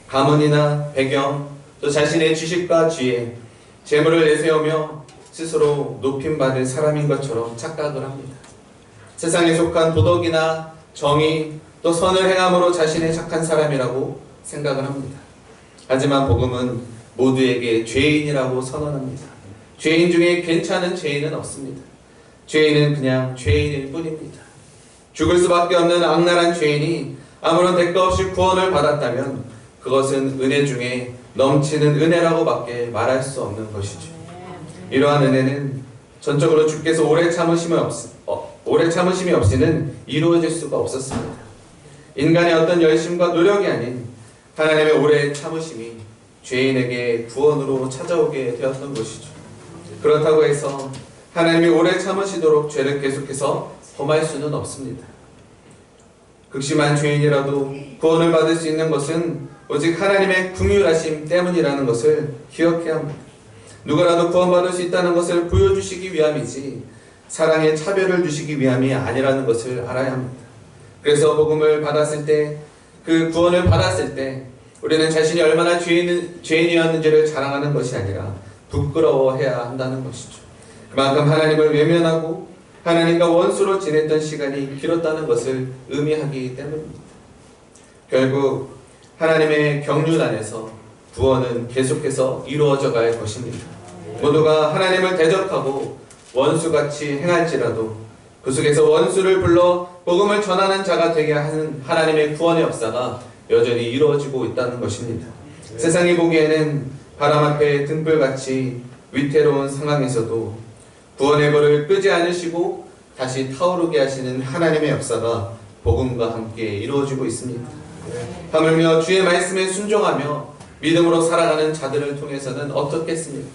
가문이나 배경, 또 자신의 지식과 지혜, 재물을 내세우며 스스로 높임받을 사람인 것처럼 착각을 합니다. 세상에 속한 도덕이나 정의, 또 선을 행함으로 자신의 착한 사람이라고 생각을 합니다. 하지만 복음은 모두에게 죄인이라고 선언합니다. 죄인 중에 괜찮은 죄인은 없습니다. 죄인은 그냥 죄인일 뿐입니다. 죽을 수밖에 없는 악랄한 죄인이 아무런 대가 없이 구원을 받았다면 그것은 은혜 중에 넘치는 은혜라고 밖에 말할 수 없는 것이죠. 이러한 은혜는 전적으로 주께서 오래 참으심이 없이는 이루어질 수가 없었습니다. 인간의 어떤 열심과 노력이 아닌 하나님의 오래 참으심이 죄인에게 구원으로 찾아오게 되었던 것이죠. 그렇다고 해서 하나님이 오래 참으시도록 죄를 계속해서 범할 수는 없습니다. 극심한 죄인이라도 구원을 받을 수 있는 것은 오직 하나님의 긍휼하심 때문이라는 것을 기억해야 합니다. 누구라도 구원받을 수 있다는 것을 보여주시기 위함이지 사랑의 차별을 주시기 위함이 아니라는 것을 알아야 합니다. 그래서 복음을 받았을 때, 그 구원을 받았을 때 우리는 자신이 얼마나 죄인이었는지를 자랑하는 것이 아니라 부끄러워해야 한다는 것이죠. 그만큼 하나님을 외면하고 하나님과 원수로 지냈던 시간이 길었다는 것을 의미하기 때문입니다. 결국 하나님의 경륜 안에서 구원은 계속해서 이루어져 갈 것입니다. 모두가 하나님을 대적하고 원수같이 행할지라도 그 속에서 원수를 불러 복음을 전하는 자가 되게 하는 하나님의 구원의 역사가 여전히 이루어지고 있다는 것입니다. 세상이 보기에는 바람 앞에 등불같이 위태로운 상황에서도 구원의 불을 끄지 않으시고 다시 타오르게 하시는 하나님의 역사가 복음과 함께 이루어지고 있습니다. 하물며 주의 말씀에 순종하며 믿음으로 살아가는 자들을 통해서는 어떻겠습니까?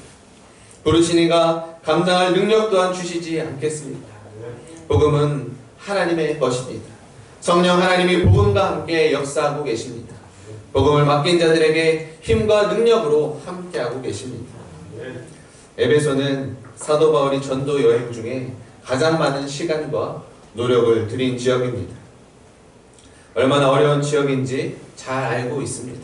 부르신 이가 감당할 능력 또한 주시지 않겠습니까? 복음은 하나님의 것입니다. 성령 하나님이 복음과 함께 역사하고 계십니다. 복음을 맡긴 자들에게 힘과 능력으로 함께하고 계십니다. 에베소는 사도 바울이 전도 여행 중에 가장 많은 시간과 노력을 들인 지역입니다. 얼마나 어려운 지역인지 잘 알고 있습니다.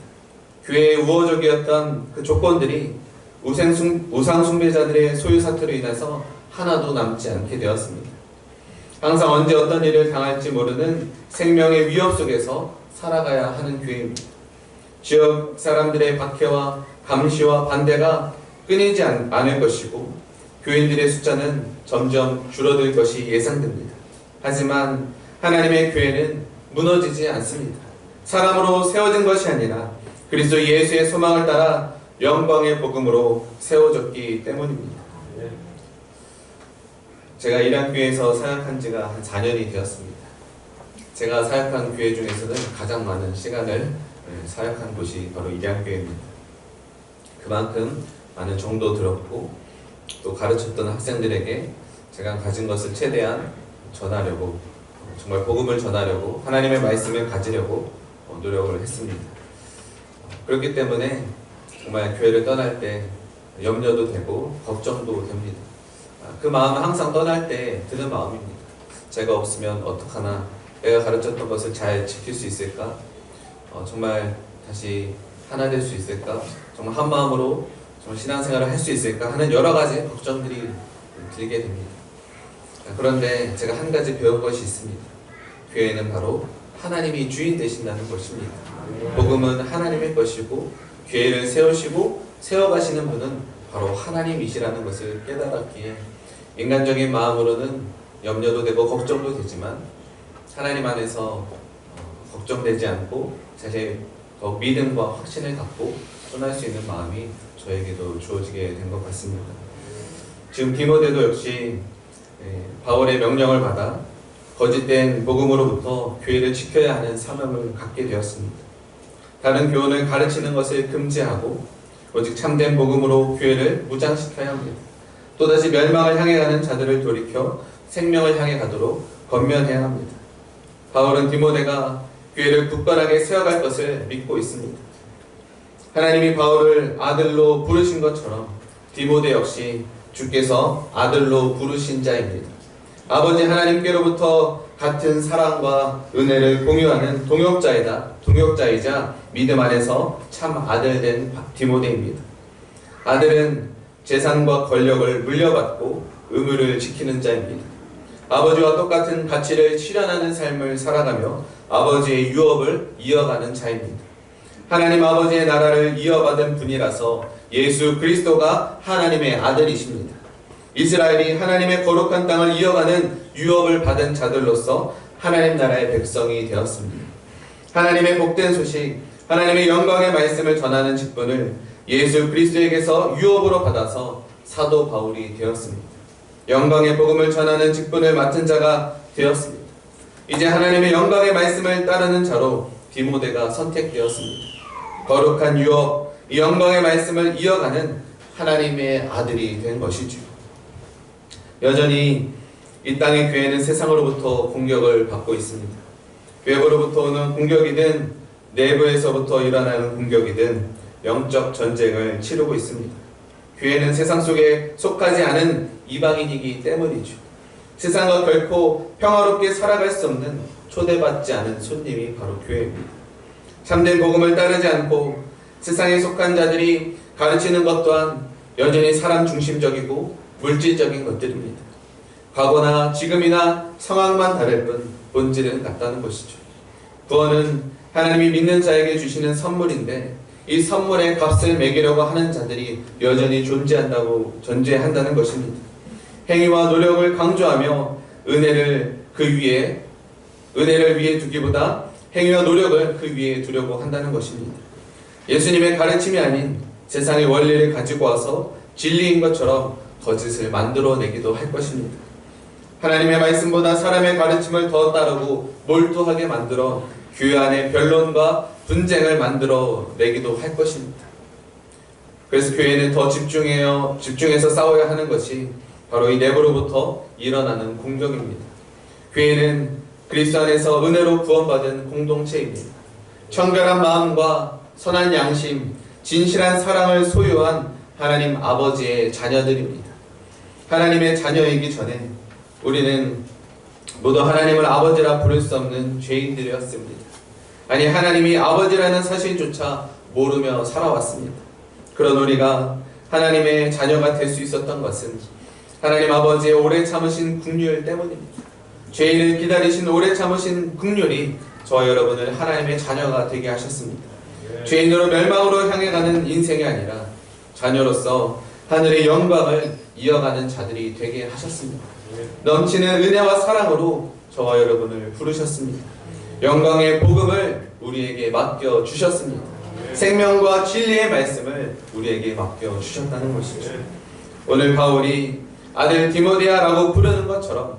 교회의 우호적이었던 그 조건들이 우상 숭배자들의 소유 사태로 인해서 하나도 남지 않게 되었습니다. 항상 언제 어떤 일을 당할지 모르는 생명의 위협 속에서 살아가야 하는 교회입니다. 지역 사람들의 박해와 감시와 반대가 끊이지 않을 것이고 교인들의 숫자는 점점 줄어들 것이 예상됩니다. 하지만 하나님의 교회는 무너지지 않습니다. 사람으로 세워진 것이 아니라 그리스도 예수의 소망을 따라 영광의 복음으로 세워졌기 때문입니다. 제가 일양교회에서 사역한 지가 한 4년이 되었습니다. 제가 사역한 교회 중에서는 가장 많은 시간을 사역한 곳이 바로 일양교회입니다. 그만큼 많은 정도 들었고 또 가르쳤던 학생들에게 제가 가진 것을 최대한 전하려고, 정말 복음을 전하려고, 하나님의 말씀을 가지려고 노력을 했습니다. 그렇기 때문에 정말 교회를 떠날 때 염려도 되고 걱정도 됩니다. 그 마음은 항상 떠날 때 드는 마음입니다. 제가 없으면 어떡하나, 내가 가르쳤던 것을 잘 지킬 수 있을까, 정말 다시 하나 될 수 있을까, 정말 한 마음으로 정말 신앙생활을 할 수 있을까 하는 여러 가지 걱정들이 들게 됩니다. 그런데 제가 한 가지 배운 것이 있습니다. 교회는 바로 하나님이 주인 되신다는 것입니다. 복음은 하나님의 것이고 교회를 세우시고 세워가시는 분은 바로 하나님이시라는 것을 깨달았기에 인간적인 마음으로는 염려도 되고 걱정도 되지만 하나님 안에서 걱정되지 않고 사실 더 믿음과 확신을 갖고 떠날 수 있는 마음이 저에게도 주어지게 된 것 같습니다. 지금 디모데도 역시 바울의 명령을 받아 거짓된 복음으로부터 교회를 지켜야 하는 사명을 갖게 되었습니다. 다른 교훈을 가르치는 것을 금지하고 오직 참된 복음으로 교회를 무장시켜야 합니다. 또다시 멸망을 향해 가는 자들을 돌이켜 생명을 향해 가도록 권면해야 합니다. 바울은 디모데가 교회를 굳건하게 세워갈 것을 믿고 있습니다. 하나님이 바울을 아들로 부르신 것처럼 디모데 역시 주께서 아들로 부르신 자입니다. 아버지 하나님께로부터 같은 사랑과 은혜를 공유하는 동역자이자 믿음 안에서 참 아들된 디모데입니다. 아들은 재산과 권력을 물려받고 의무를 지키는 자입니다. 아버지와 똑같은 가치를 실현하는 삶을 살아가며 아버지의 유업을 이어가는 자입니다. 하나님 아버지의 나라를 이어받은 분이라서 예수 그리스도가 하나님의 아들이십니다. 이스라엘이 하나님의 거룩한 땅을 이어가는 유업을 받은 자들로서 하나님 나라의 백성이 되었습니다. 하나님의 복된 소식, 하나님의 영광의 말씀을 전하는 직분을 예수 그리스도에게서 유업으로 받아서 사도 바울이 되었습니다. 영광의 복음을 전하는 직분을 맡은 자가 되었습니다. 이제 하나님의 영광의 말씀을 따르는 자로 디모데가 선택되었습니다. 거룩한 유업, 이 영광의 말씀을 이어가는 하나님의 아들이 된 것이죠. 여전히 이 땅의 교회는 세상으로부터 공격을 받고 있습니다. 외부로부터 오는 공격이든 내부에서부터 일어나는 공격이든 영적 전쟁을 치르고 있습니다. 교회는 세상 속에 속하지 않은 이방인이기 때문이죠. 세상과 결코 평화롭게 살아갈 수 없는 초대받지 않은 손님이 바로 교회입니다. 참된 복음을 따르지 않고 세상에 속한 자들이 가르치는 것 또한 여전히 사람 중심적이고 물질적인 것들입니다. 과거나 지금이나 상황만 다를 뿐 본질은 같다는 것이죠. 구원은 하나님이 믿는 자에게 주시는 선물인데 이 선물의 값을 매기려고 하는 자들이 여전히 존재한다는 것입니다. 행위와 노력을 강조하며 은혜를 위에 두기보다 행위와 노력을 그 위에 두려고 한다는 것입니다. 예수님의 가르침이 아닌 세상의 원리를 가지고 와서 진리인 것처럼 거짓을 만들어내기도 할 것입니다. 하나님의 말씀보다 사람의 가르침을 더 따르고 몰두하게 만들어 교회 안에 변론과 분쟁을 만들어내기도 할 것입니다. 그래서 교회는 더 집중해서 싸워야 하는 것이 바로 이 내부로부터 일어나는 공격입니다. 교회는 그리스도 안에서 은혜로 구원받은 공동체입니다. 청결한 마음과 선한 양심, 진실한 사랑을 소유한 하나님 아버지의 자녀들입니다. 하나님의 자녀이기 전에 우리는 모두 하나님을 아버지라 부를 수 없는 죄인들이었습니다. 아니, 하나님이 아버지라는 사실조차 모르며 살아왔습니다. 그런 우리가 하나님의 자녀가 될 수 있었던 것은 하나님 아버지의 오래 참으신 긍휼 때문입니다. 죄인을 기다리신 오래 참으신 긍휼이 저와 여러분을 하나님의 자녀가 되게 하셨습니다. 죄인으로 멸망으로 향해 가는 인생이 아니라 자녀로서 하늘의 영광을 이어가는 자들이 되게 하셨습니다. 넘치는 은혜와 사랑으로 저와 여러분을 부르셨습니다. 영광의 복음을 우리에게 맡겨주셨습니다. 생명과 진리의 말씀을 우리에게 맡겨주셨다는 것이죠. 오늘 바울이 아들 디모데야라고 부르는 것처럼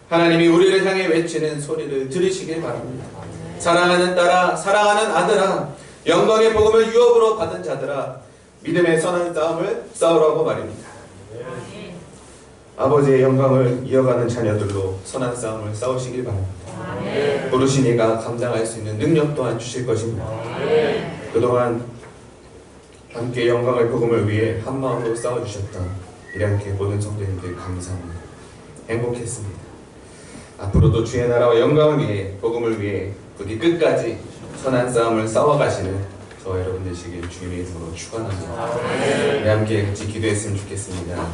하나님이 우리를 향해 외치는 소리를 들으시길 바랍니다. 사랑하는 딸아, 사랑하는 아들아, 영광의 복음을 유업으로 받은 자들아, 믿음의 선한 싸움을 싸우라고 말입니다. 아버지의 영광을 이어가는 자녀들로 선한 싸움을 싸우시길 바랍니다. 부르신 이가 감당할 수 있는 능력 또한 주실 것입니다. 그동안 함께 영광의 복음을 위해 한마음으로 싸워주셨던 이랑교회 모든 성도님들 감사합니다. 행복했습니다. 앞으로도 주의 나라와 영광을 위해, 복음을 위해 부디 끝까지 선한 싸움을 싸워가시는 저와 여러분 되시길 주님의 이름으로 축원합니다. 우리 함께 같이 기도했으면 좋겠습니다.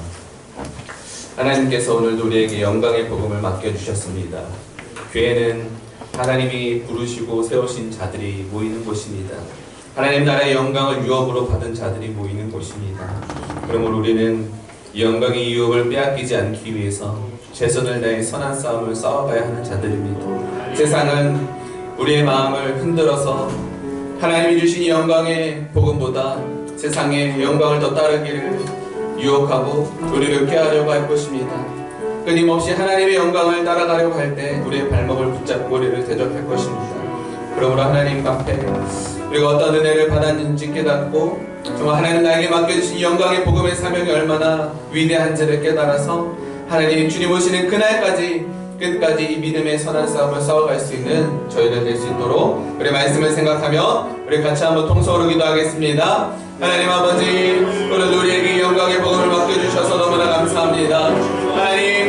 하나님께서 오늘도 우리에게 영광의 복음을 맡겨주셨습니다. 교회는 하나님이 부르시고 세우신 자들이 모이는 곳입니다. 하나님 나라의 영광을 유업으로 받은 자들이 모이는 곳입니다. 그러므로 우리는 이 영광의 유업을 빼앗기지 않기 위해서 최선을 다해 선한 싸움을 싸워가야 하는 자들입니다. 세상은 우리의 마음을 흔들어서 하나님이 주신 이 영광의 복음보다 세상의 영광을 더 따르기를 유혹하고 우리를 꾀하려고 할 것입니다. 끊임없이 하나님의 영광을 따라가려고 할 때 우리의 발목을 붙잡고 우리를 대적할 것입니다. 그러므로 하나님 앞에 우리가 어떤 은혜를 받았는지 깨닫고 정말 하나님 나에게 맡겨주신 영광의 복음의 사명이 얼마나 위대한지를 깨달아서 하나님 주님 오시는 그날까지 끝까지 이 믿음의 선한 싸움을 싸워갈 수 있는 저희들 될 수 있도록 우리 말씀을 생각하며 우리 같이 한번 통성으로 기도하겠습니다. 하나님 아버지, 오늘 우리에게 영광의 복음을 맡겨주셔서 너무나 감사합니다.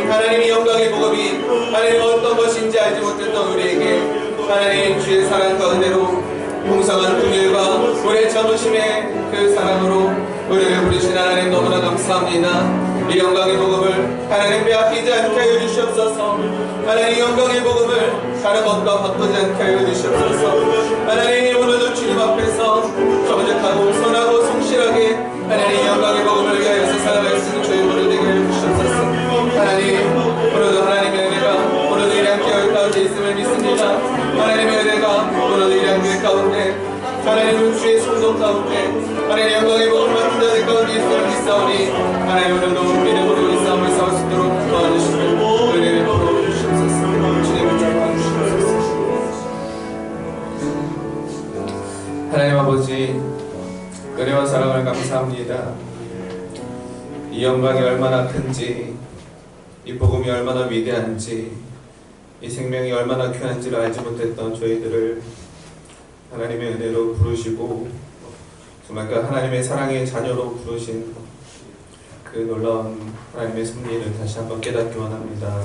하나님이 영광의 복음이 하나님 어떤 것인지 알지 못했던 우리에게 하나님 주의 사랑 가운데로 풍성한 긍휼과 우리의 자부심의 그 사랑으로 우리를 부르신 하나님 너무나 감사합니다. 이 영광의 복음을 하나님 빼앗기지 않게 하여 주시옵소서. 하나님 영광의 복음을 다른 것과 바꾸지 않게 하여 주시옵소서. 하나님 오늘도 주님 앞에서 정직하고 선하고 성실하게 하나님 영광의 복음을 위하여서 살아갈 수 있는 저희 모두 되게 하여 주시옵소서. 하나님 오늘도 하나님의 은혜가 오늘도 이 함께 가운데 있음을 믿습니다. 하나님의 은혜가 오늘도 이 함께 가운데 하나님 주의 성도 가운데 하나님 영광의 복음을 맡은 자들 가운데 있음을 믿사오니 하나님 오늘도 믿음으로 이 싸움을 싸울 수 있도록 도와주시고 은혜를 베풀어 주시옵소서. 주님을 잘 주시옵소서. 하나님 아버지, 은혜와 사랑을 감사합니다. 이 영광이 얼마나 큰지, 이 복음이 얼마나 위대한지, 이 생명이 얼마나 귀한지를 알지 못했던 저희들을 하나님의 은혜로 부르시고 정말 그 하나님의 사랑의 자녀로 부르신 그 놀라운 하나님의 섭리를 다시 한번 깨닫기 원합니다.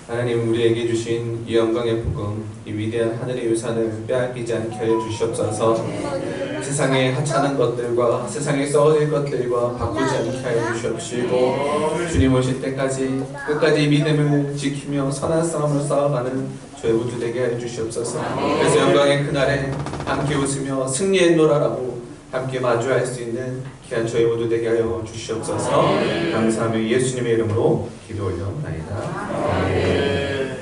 하나님 우리에게 주신 이 영광의 복음, 이 위대한 하늘의 유산을 빼앗기지 않게 하여 주시옵소서. 세상에 하찮은 것들과 세상에 썩어질 것들과 바꾸지 않게 하여 주시옵시고 주님 오실 때까지 끝까지 믿음을 지키며 선한 싸움을 싸워가는 저희 모두 되게 하여 주시옵소서. 그래서 영광의 그날에 함께 웃으며 승리했노라라고 함께 마주할 수 있는 귀한 저희 모두 되게 하여 주시옵소서. 감사하며 예수님의 이름으로 기도 올려옵나이다. 아멘.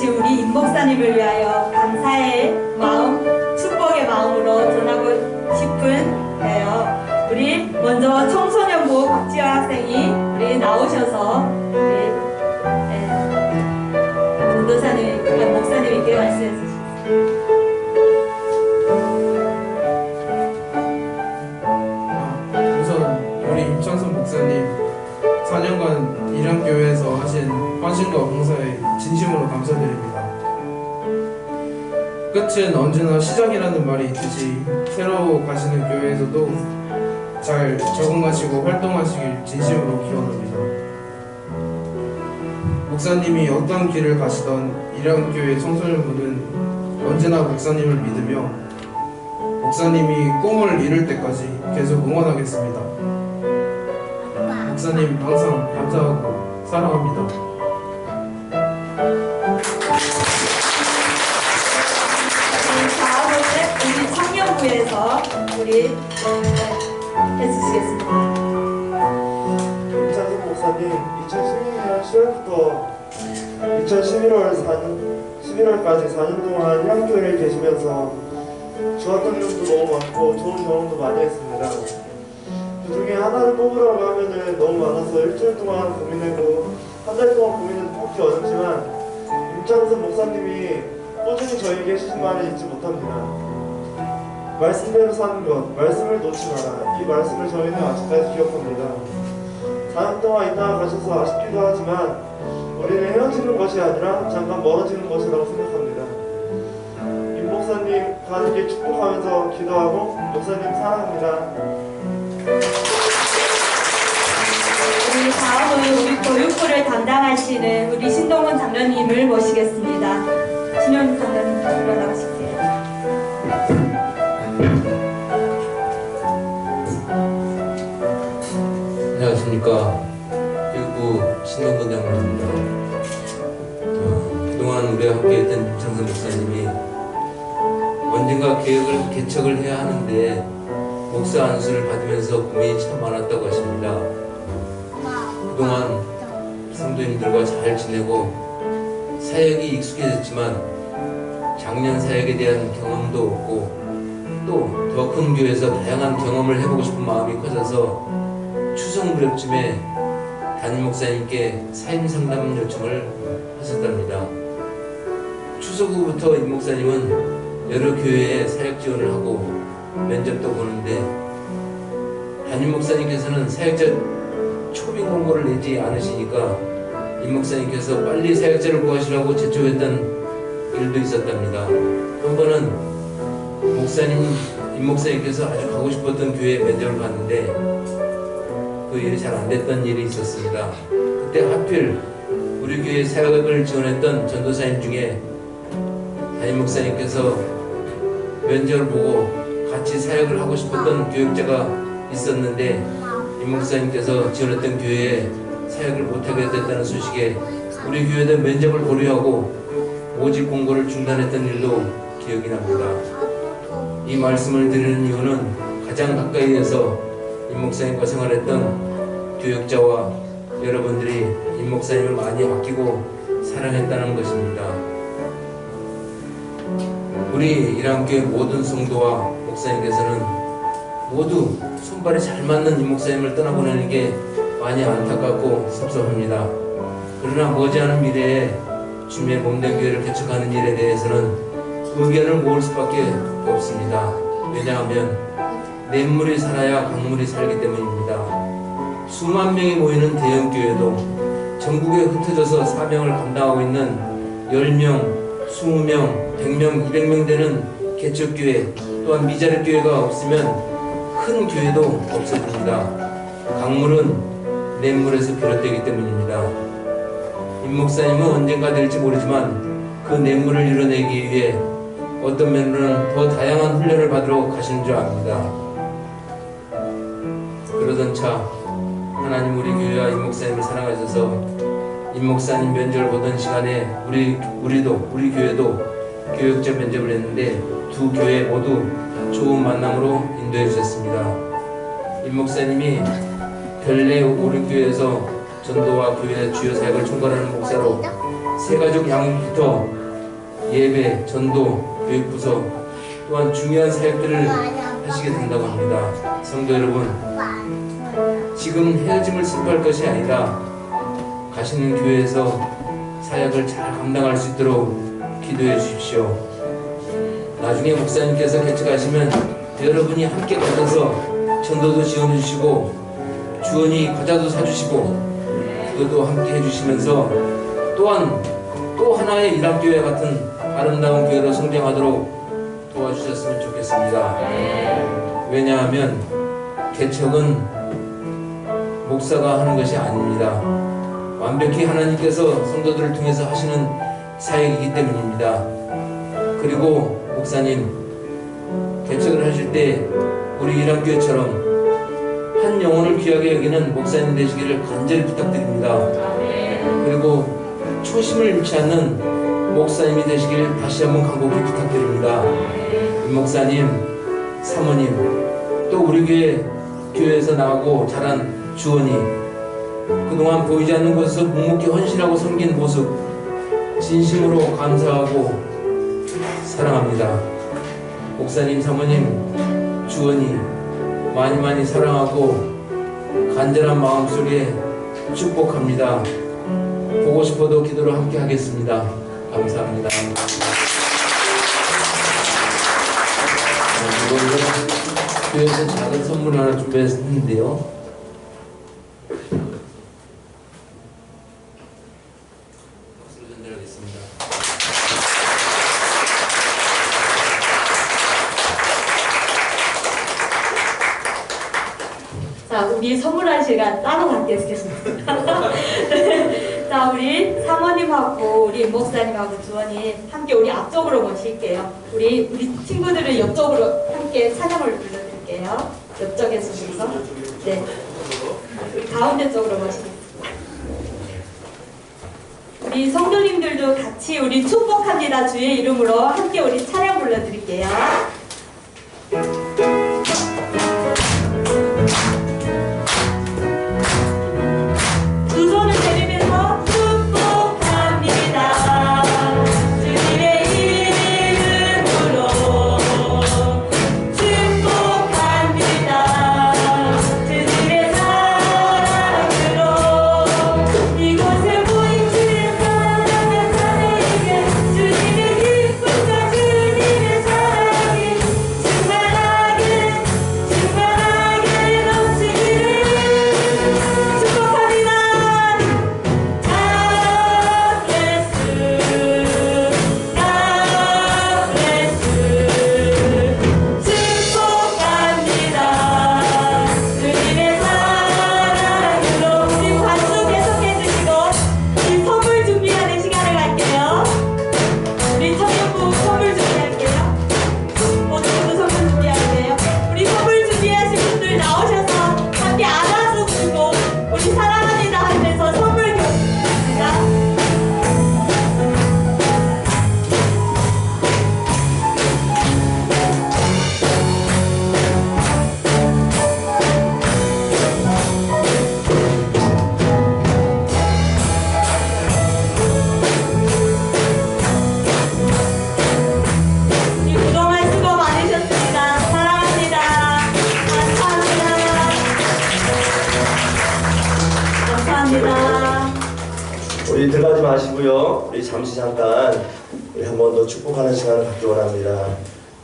오신 우리 임 목사님을 위하여 감사의 마음, 축복의 마음으로 전하고 싶은데요. 우리 먼저 청소년부 박지현 학생이 우리 나오셔서 우리 전도사님, 목사님에게 말씀해 주십시오. 우선 우리 임창선 목사님 4년간 일양교회에서 하신 헌신과 봉사에 진심으로 감사드립니다. 끝은 언제나 시작이라는 말이 있듯이 새로 가시는 교회에서도 잘 적응하시고 활동하시길 진심으로 기원합니다. 목사님이 어떤 길을 가시던 일양교회 청소년부는 언제나 목사님을 믿으며 목사님이 꿈을 이룰 때까지 계속 응원하겠습니다. 목사님 항상 감사하고 사랑합니다. 다음은 우리 청년부에서 우리 해주시겠습니다. 임창선 목사님, 2016년 10월부터 11월까지 4년 동안 향교회에 계시면서 좋았던 점도 너무 많고 좋은 경험도 많이 했습니다. 그 중에 하나를 뽑으라고 하면은 너무 많아서 일주일 동안 고민하고 한 달 동안 고민해도 뽑기 어렵지만 임창선 목사님이 꾸준히 저에게 해주신 말을 잊지 못합니다. 말씀대로 사는 것, 말씀을 놓지 마라. 이 말씀을 저희는 아직까지 기억합니다. 4년 동안 있다가 가셔서 아쉽기도 하지만 우리는 헤어지는 것이 아니라 잠깐 멀어지는 것이라고 생각합니다. 임 목사님 가는 길 축복하면서 기도하고 목사님 사랑합니다. 우리 다음은 우리 교육부를 담당하시는 우리 신동훈 장로님을 모시겠습니다. 신동훈 장로님 일어나가실게요. 안녕하십니까. 교육부 신동훈 장로입니다. 그동안 우리와 함께했던 임창선 목사님이 언젠가 계획을 개척을 해야 하는데 목사 안수를 받으면서 고민이 참 많았다고 하십니다. 그동안 성도님들과 잘 지내고 사역이 익숙해졌지만 작년 사역에 대한 경험도 없고 또 더 큰 교회에서 다양한 경험을 해보고 싶은 마음이 커져서 추석 무렵쯤에 담임 목사님께 사임 상담 요청을 하셨답니다. 추석 후부터 임 목사님은 여러 교회에 사역 지원을 하고 면접도 보는데 담임 목사님께서는 사역자 초빙 공고를 내지 않으시니까 임 목사님께서 빨리 사역자를 구하시라고 제초했던 일도 있었답니다. 한 번은 임 목사님께서 아주 가고 싶었던 교회에 면접을 갔는데 그 일이 잘 안 됐던 일이 있었습니다. 그때 하필 우리 교회 사역을 지원했던 전도사님 중에 담임 목사님께서 면접을 보고 같이 사역을 하고 싶었던 교육자가 있었는데 임 목사님께서 지원했던 교회에 사역을 못하게 됐다는 소식에 우리 교회도 면접을 보류하고 모집 공고를 중단했던 일도 기억이 납니다. 이 말씀을 드리는 이유는 가장 가까이에서 임 목사님과 생활했던 교육자와 여러분들이 임 목사님을 많이 아끼고 사랑했다는 것입니다. 우리 일양교회 모든 성도와 목사님께서는 모두 손발이 잘 맞는 임 목사님을 떠나보내는 게 많이 안타깝고 섭섭합니다. 그러나 머지않은 미래에 주님의 몸된 교회를 개척하는 일에 대해서는 의견을 모을 수밖에 없습니다. 왜냐하면 냇물이 살아야 강물이 살기 때문입니다. 수만 명이 모이는 대형교회도 전국에 흩어져서 사명을 감당하고 있는 10명, 20명, 100명, 200명 되는 개척교회 또한 미자립교회가 없으면 큰 교회도 없어집니다. 강물은 냇물에서 비롯되기 때문입니다. 임 목사님은 언젠가 될지 모르지만 그 냇물을 이뤄내기 위해 어떤 면으로는 더 다양한 훈련을 받으러 가시는 줄 압니다. 그러던 차 하나님 우리 교회와 임 목사님을 사랑하셔서 임 목사님 면접을 보던 시간에 우리 교회도 교육자 면접을 했는데 두 교회 모두 좋은 만남으로 인도해 주셨습니다. 임 목사님이 별내 우리 교회에서 전도와 교회 주요 사역을 총괄하는 목사로 새가족 양육부터 예배, 전도, 교육부서 또한 중요한 사역들을 하시게 된다고 합니다. 성도 여러분, 지금 헤어짐을 슬퍼할 것이 아니라 가시는 교회에서 사역을 잘 감당할 수 있도록 기도해 주십시오. 나중에 목사님께서 개척하시면 여러분이 함께 가셔서 전도도 지원해 주시고 주원이 과자도 사주시고 기도도 함께 해주시면서 또한 또 하나의 일학교회 같은 아름다운 교회로 성장하도록 도와주셨으면 좋겠습니다. 왜냐하면 개척은 목사가 하는 것이 아닙니다. 완벽히 하나님께서 성도들을 통해서 하시는 사역이기 때문입니다. 그리고 목사님, 개척을 하실 때 우리 일학교회처럼 한 영혼을 귀하게 여기는 목사님 되시기를 간절히 부탁드립니다. 그리고 초심을 잃지 않는 목사님이 되시길 다시 한번 간곡히 부탁드립니다. 임 목사님, 사모님, 또 우리 교회에서 나가고 자란 주원이 그동안 보이지 않는 곳에서 묵묵히 헌신하고 섬긴 모습 진심으로 감사하고 사랑합니다. 목사님, 사모님, 주원이 많이 사랑하고 간절한 마음속에 축복합니다. 보고 싶어도 기도로 함께 하겠습니다. 감사합니다. 교회에서 작은 선물 하나 준비했는데요. 박수로 전달하겠습니다. 자, 우리 선물할 시간 따로 갖겠습니다. 자, 우리 사모님하고 우리 목사님하고 주원이 함께 우리 앞쪽으로 모실게요. 우리 친구들을 옆쪽으로 함께 찬양을 불러드릴게요. 옆쪽에 서셔서. 네. 우리 가운데 쪽으로 모시겠습니다. 우리 성도님들도 같이 우리 축복합니다. 주의 이름으로 함께 우리 찬양 불러드릴게요. 두 손을 내리면서 축복합니다. 주님의 이름으로 축복합니다. 주님의 사랑으로 이곳에 모이신 사랑하는 자에게 주님의 기쁨과 주님의 사랑이 충만하게 넘치기를 축복합니다. 주님의 사랑으로 우리 관수 계속해 주시고 우리 선물 준비하는 시간을 갈게요. 우리 청년부 선물 준비할게요. 어느 분도 선물 준비할게요. 우리 선물 준비하신 분들 나오셔서 함께 안아서 부르고 우리 사랑합니다 하면서 선물 교환합니다. 우리 그동안 수고 많으셨습니다. 사랑합니다. 감사합니다. 우리 들어가지 마시고요. 우리 잠시 잠깐 우리 한 번 더 축복하는 시간을 갖기 원합니다.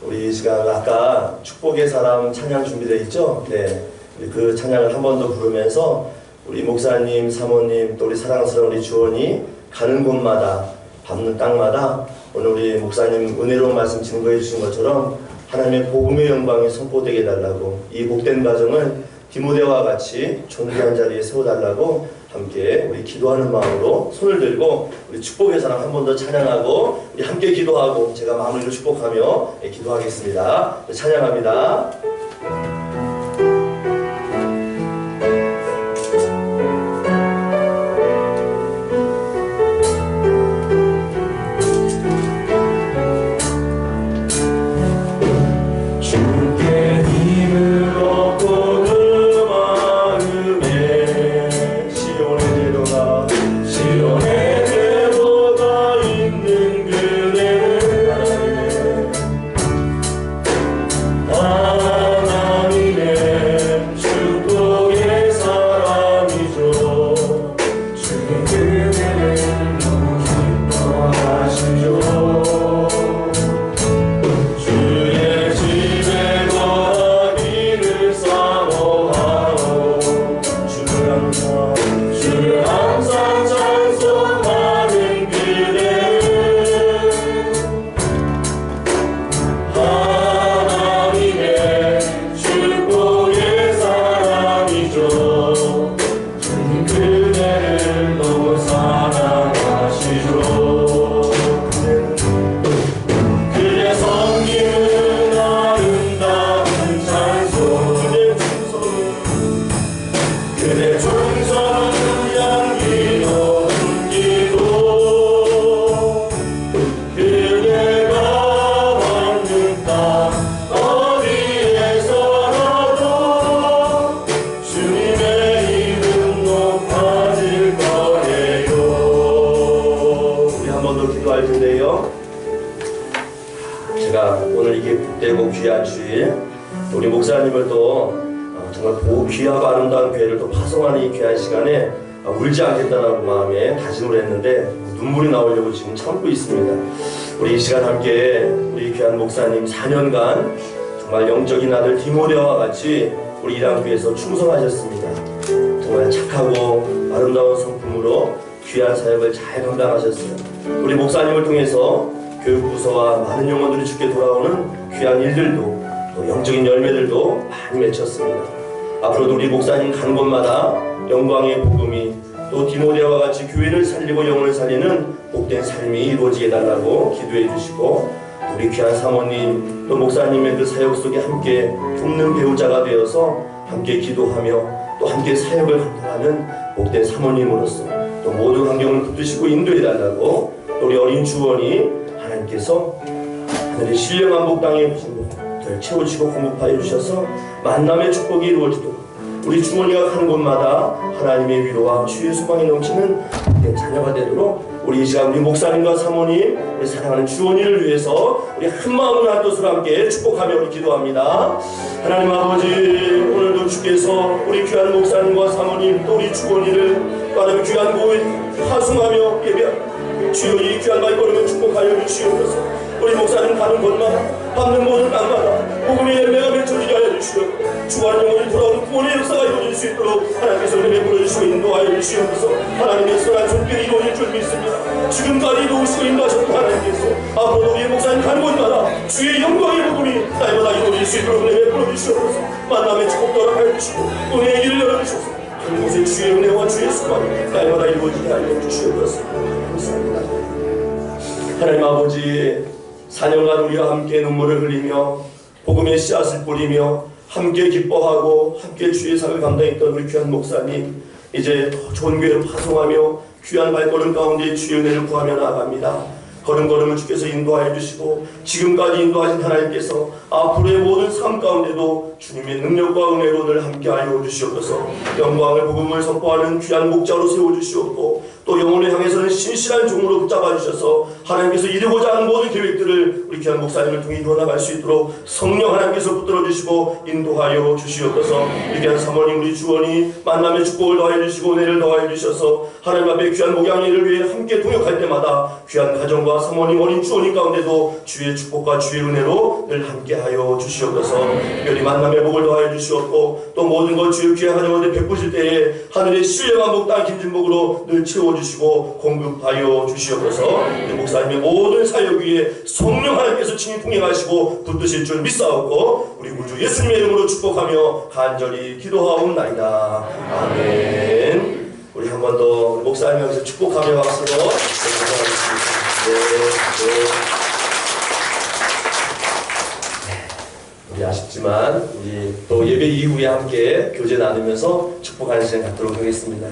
우리 이 시간 아까 축복의 사람 찬양 준비되어 있죠? 네. 우리 그 찬양을 한 번 더 부르면서 우리 목사님, 사모님, 또 우리 사랑스러운 우리 주원이 가는 곳마다 밟는 땅마다 오늘 우리 목사님 은혜로운 말씀 증거해 주신 것처럼 하나님의 복음의 영광이 선포되게 해달라고 이 복된 가정을 디모데와 같이 존귀한 자리에 세워달라고 함께 우리 기도하는 마음으로 손을 들고 우리 축복의 사랑 한 번 더 찬양하고 우리 함께 기도하고 제가 마무리로 축복하며 기도하겠습니다. 찬양합니다. 주께 힘을 얻고 그 마음에 시온의 대로가 그대 충성은 향기 넘기고 그대가 받는 땅 어디에서라도 주님의 이름 높아질 거예요. 우리 한 번 더 기도할 텐데요. 제가 오늘 이게 복되고 귀한 주일, 우리 목사님을 또 정말 귀하고 아름다운 교회를 또 파송하는 이 귀한 시간에 울지 않겠다는 마음에 다짐을 했는데 눈물이 나오려고 지금 참고 있습니다. 우리 이 시간 함께 우리 귀한 목사님 4년간 정말 영적인 아들 디모데와 같이 우리 이랑교회에서 충성하셨습니다. 정말 착하고 아름다운 성품으로 귀한 사역을 잘 감당하셨어요. 우리 목사님을 통해서 교육부서와 많은 영혼들이 주께 돌아오는 귀한 일들도 또 영적인 열매들도 많이 맺혔습니다. 앞으로도 우리 목사님 가는 곳마다 영광의 복음이 또 디모데와 같이 교회를 살리고 영혼을 살리는 복된 삶이 이루어지게 해달라고 기도해 주시고, 우리 귀한 사모님 또 목사님의 그 사역 속에 함께 돕는 배우자가 되어서 함께 기도하며 또 함께 사역을 감당하는 복된 사모님으로서 또 모든 환경을 붙드시고 인도해 달라고, 또 우리 어린 주원이 하나님께서 하늘의 신령한 복당의 부모들 채워주시고 공급하여 주셔서 만남의 축복이 이루어지도록 우리 주머니가 가는 곳마다 하나님의 위로와 주의 소망이 넘치는 자녀가 되도록 우리 이 시간 우리 목사님과 사모님, 우리 사랑하는 주원이를 위해서 우리 한 마음으로 한 뜻으로 함께 축복하며 우리 기도합니다. 하나님 아버지, 오늘도 주께서 우리 귀한 목사님과 사모님 또 우리 주원이를 또 하나님 귀한 곳에 하승하며 예배합니다. 주여 이 귀한 발걸음을 축복하여 주시옵소서. 우리 목사님 가는 곳마다 밟는 모든 땅마다 복음의 열매가 맺혀지게 하여 주시옵소서. 주한 영혼이 돌아오는 구원의 역사가 이루어질 수 있도록 하나님께서 은혜 부어주시고 인도하여 주시옵소서. 하나님의 선한 손길이 이루어질 줄 믿습니다. 지금까지 도우시고 인도하셨던 하나님께서 앞으로도 우리 목사님 가는 곳마다 주의 영광의 복음이 날마다 이루어질 수 있도록 은혜 부어주시옵소서. 만남의 축복도 허락하여 주시고 은혜의 길을 열어주시옵소서. 한 곳에 주의 은혜와 주의 수고가 날마다 이루어지게 하여 주시옵소서. 감사합니다. 하나님 아버지, 4년간 우리와 함께 눈물을 흘리며 복음의 씨앗을 뿌리며 함께 기뻐하고 함께 주의 사역을 감당했던 우리 귀한 목사님, 이제 더 좋은 교회를 파송하며 귀한 발걸음 가운데 주의 은혜를 구하며 나아갑니다. 걸음걸음을 주께서 인도하여 주시고 지금까지 인도하신 하나님께서 앞으로의 모든 삶 가운데도 주님의 능력과 은혜로 늘 함께하여 주시옵소서. 영광을 복음을 선포하는 귀한 목자로 세워주시옵고 또 영혼을 향해서는 신실한 종으로 붙잡아 주셔서 하나님께서 이루고자 하는 모든 계획들을 우리 귀한 목사님을 통해 이루어나갈 수 있도록 성령 하나님께서 붙들어 주시고 인도하여 주시옵소서. 이 귀한 사모님 우리 주원이 만남의 축복을 더하여 주시고 은혜를 더하여 주셔서 하나님 앞에 귀한 목양일을 위해 함께 동역할 때마다 귀한 가정과 사모님 어린 주원이 가운데도 주의 축복과 주의 은혜로 늘 함께하여 주시옵소서. 특별히 만남의 복을 더하여 주시옵고 또 모든 것 주의 귀한 가정한테 베푸실 때에 하늘의 신령한 복 땅 김진복으로 늘 채워주시고 공급하여 주시옵소서. 목사님의 모든 사역 위에 성령 하나님께서 친히 통행하시고 붙드실 줄 믿사옵고 우리 구주 예수님의 이름으로 축복하며 간절히 기도하옵나이다. 아멘. 우리 한 번 더 목사님께서 축복하며 박수로 감사하겠습니다. 우리 아쉽지만 우리 또 예배 이후에 함께 교제 나누면서 축복하는 시간 갖도록 하겠습니다.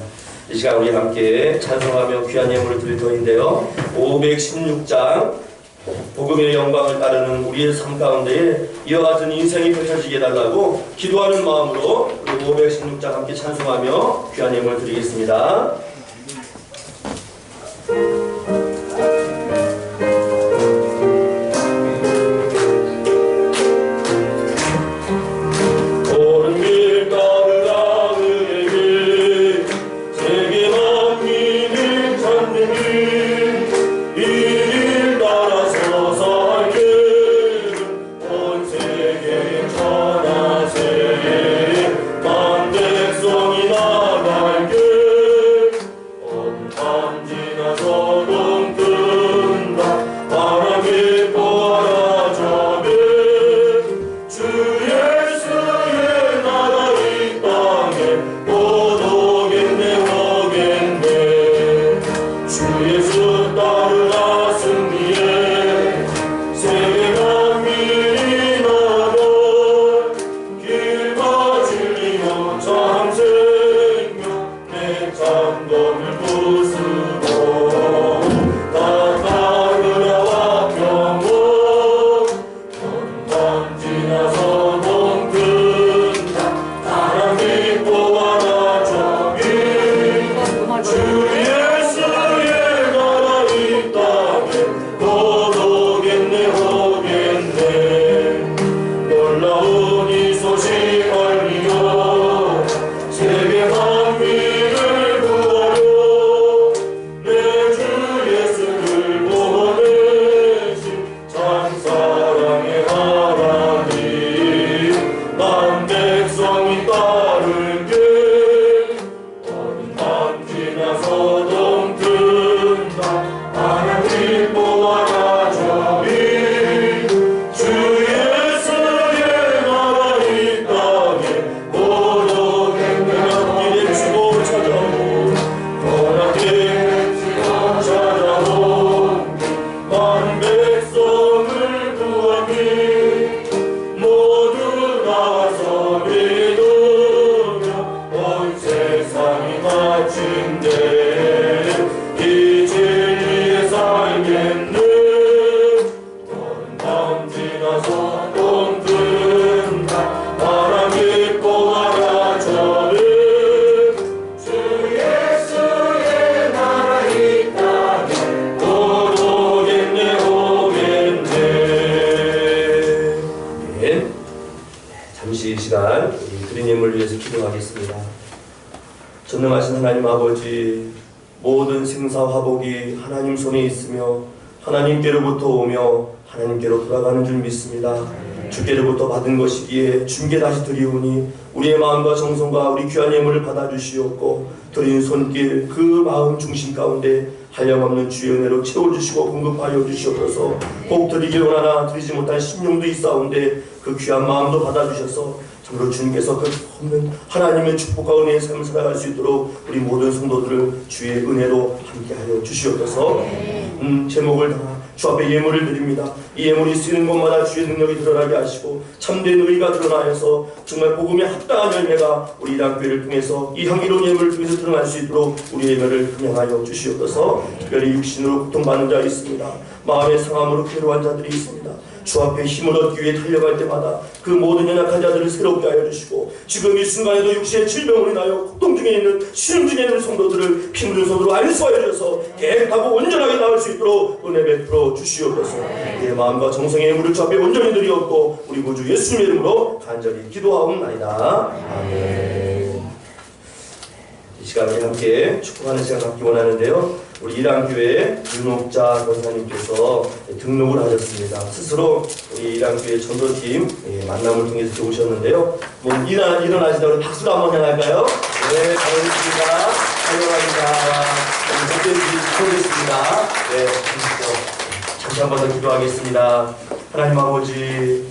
이 시간 우리 함께 찬송하며 귀한 예물을 드릴 터인데요, 516장 복음의 영광을 따르는 우리의 삶 가운데에 이와 같은 인생이 펼쳐지게 해달라고 기도하는 마음으로 우리 516장 함께 찬송하며 귀한 예물을 드리겠습니다. 전능하신 하나님 아버지, 모든 생사화복이 하나님 손에 있으며 하나님께로부터 오며 하나님께로 돌아가는 줄 믿습니다. 주께로부터 받은 것이기에 주께 다시 드리오니 우리의 마음과 정성과 우리 귀한 예물을 받아주시옵고 드린 손길 그 마음 중심 가운데 한량없는 주의 은혜로 채워주시고 공급하여 주시옵소서. 꼭 드리길 원하나 드리지 못한 심령도 있사온데 그 귀한 마음도 받아주셔서 참으로 주님께서 그 없는 하나님의 축복과 은혜의 삶을 살아갈 수 있도록 우리 모든 성도들을 주의 은혜로 함께하여 주시옵소서. 제목을 다 주 앞에 예물을 드립니다. 이 예물이 쓰이는 곳마다 주의 능력이 드러나게 하시고 참된 의가 드러나서 정말 복음에 합당한 열매가 우리 이랑교회를 통해서 이 향기로운 예물을 통해서 드러날 수 있도록 우리 예물을 금양하여 주시옵소서. 특별히 육신으로 고통받는 자 있습니다. 마음의 상함으로 괴로운 자들이 있습니다. 주 앞에 힘을 얻기 위해 달려갈 때마다 그 모든 연약한 자들을 새롭게 하여 주시고 지금 이 순간에도 육신의 질병으로 인하여 고통 중에 있는 시름 중에 있는 성도들을 피 묻은 손으로 안수하여 주셔서 깨끗하고 온전하게 나올 수 있도록 은혜 베풀어 주시옵소서. 내 마음과 정성의 예물을 주 앞에 온전히 드리옵고 우리 구주 예수님의 이름으로 간절히 기도하옵나이다. 아멘. 이 시간에 함께 축복하는 시간 갖기 원하는데요. 우리 이랑교회 윤옥자 권사님께서 등록을 하셨습니다. 스스로 우리 이랑교회 전도팀 만남을 통해서 오셨는데요. 뭐 일어나시다고 박수로 한번 해할까요? 네, 잘하셨습니다. 환영합니다. 복된 주일 축복했습니다. 네, 잠시 한 번 더 기도하겠습니다. 하나님 아버지,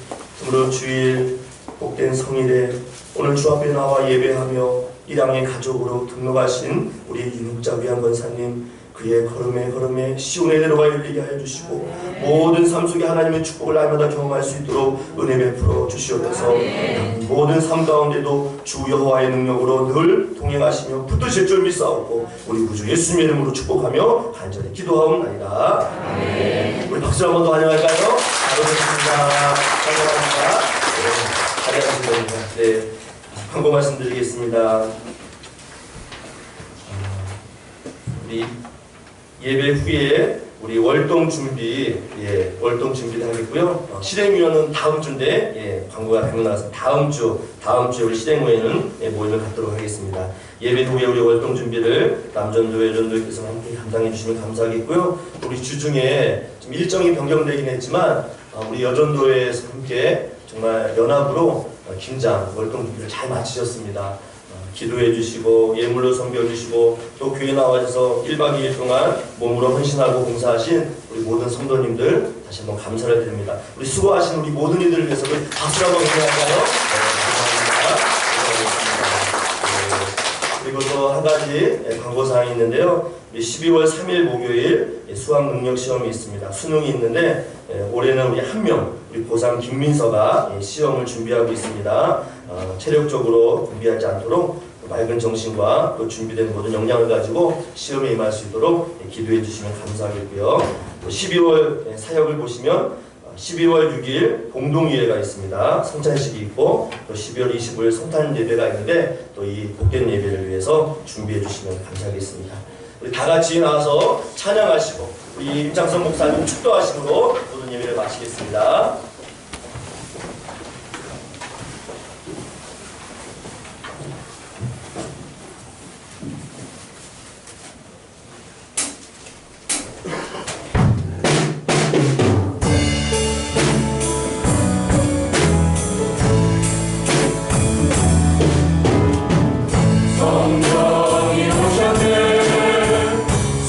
오늘 주일 복된 성일에 오늘 주 앞에 나와 예배하며 이랑의 가족으로 등록하신 우리 윤옥자 위안 권사님, 그의 걸음에 시온의 대로가 열리게 하여 주시고 모든 삶 속에 하나님의 축복을 날마다 경험할 수 있도록 은혜 베풀어 주시옵소서. 모든 삶 가운데도 주 여호와의 능력으로 늘 동행하시며 붙드실 줄 믿사옵고 우리 구주 예수님의 이름으로 축복하며 간절히 기도하옵나이다. 아멘. 우리 박수 한번 더 환영할까요? 잘하셨습니다. 환영합니다. 네, 광고 말씀드리겠습니다. 우리 예배 후에 우리 월동 준비, 월동 준비를 하겠고요. 실행위원은 다음 주인데, 광고가 되고 나서 다음 주에 우리 실행위원은 모임을 갖도록 하겠습니다. 예배 후에 우리 월동 준비를 남전도, 여전도께서 함께 감당해 주시면 감사하겠고요. 우리 주중에 좀 일정이 변경되긴 했지만, 우리 여전도에서 함께 정말 연합으로 김장, 월동 준비를 잘 마치셨습니다. 기도해 주시고 예물로 섬겨 주시고 또 교회 나와서 1박 2일 동안 몸으로 헌신하고 봉사하신 우리 모든 성도님들 다시 한번 감사를 드립니다. 우리 수고하신 우리 모든 이들을 위해서 박수 한번 보내할까요? 감사합니다. 그리고 또 한 가지 광고사항이 있는데요. 12월 3일 목요일 수학 능력 시험이 있습니다. 수능이 있는데 올해는 우리 한 명, 우리 고3 김민서가 시험을 준비하고 있습니다. 체력적으로 공비하지 않도록 맑은 정신과 또 준비된 모든 역량을 가지고 시험에 임할 수 있도록 기도해 주시면 감사하겠고요. 12월 사역을 보시면 12월 6일 공동예배가 있습니다. 성찬식이 있고 또 12월 25일 성탄 예배가 있는데 또 이 복된 예배를 위해서 준비해 주시면 감사하겠습니다. 우리 다 같이 나와서 찬양하시고 우리 임창선 목사님 축도하심으로 모든 예배를 마치겠습니다.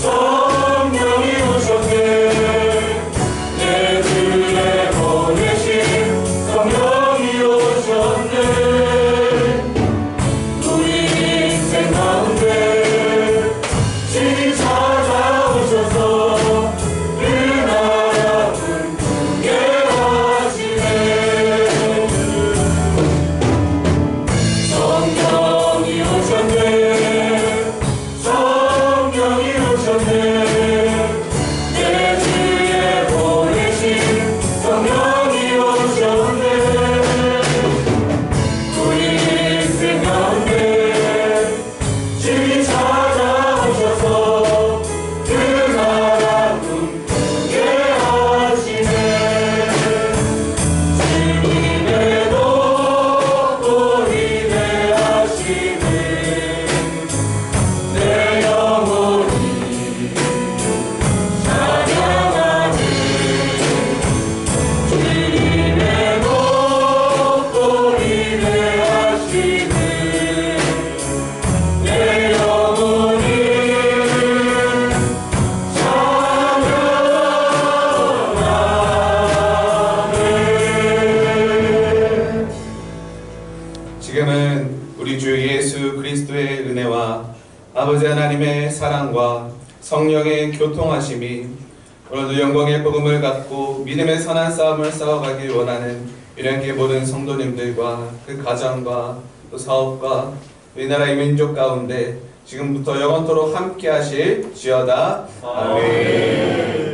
성령이 오셨네 내 들에 보내 그리스도의 은혜와 아버지 하나님의 사랑과 성령의 교통하심이 오늘도 영광의 복음을 갖고 믿음의 선한 싸움을 싸워가길 원하는 이런게 모든 성도님들과 그 가정과 또 사업과 이 나라의 민족 가운데 지금부터 영원토록 함께 하실 지어다. 아멘.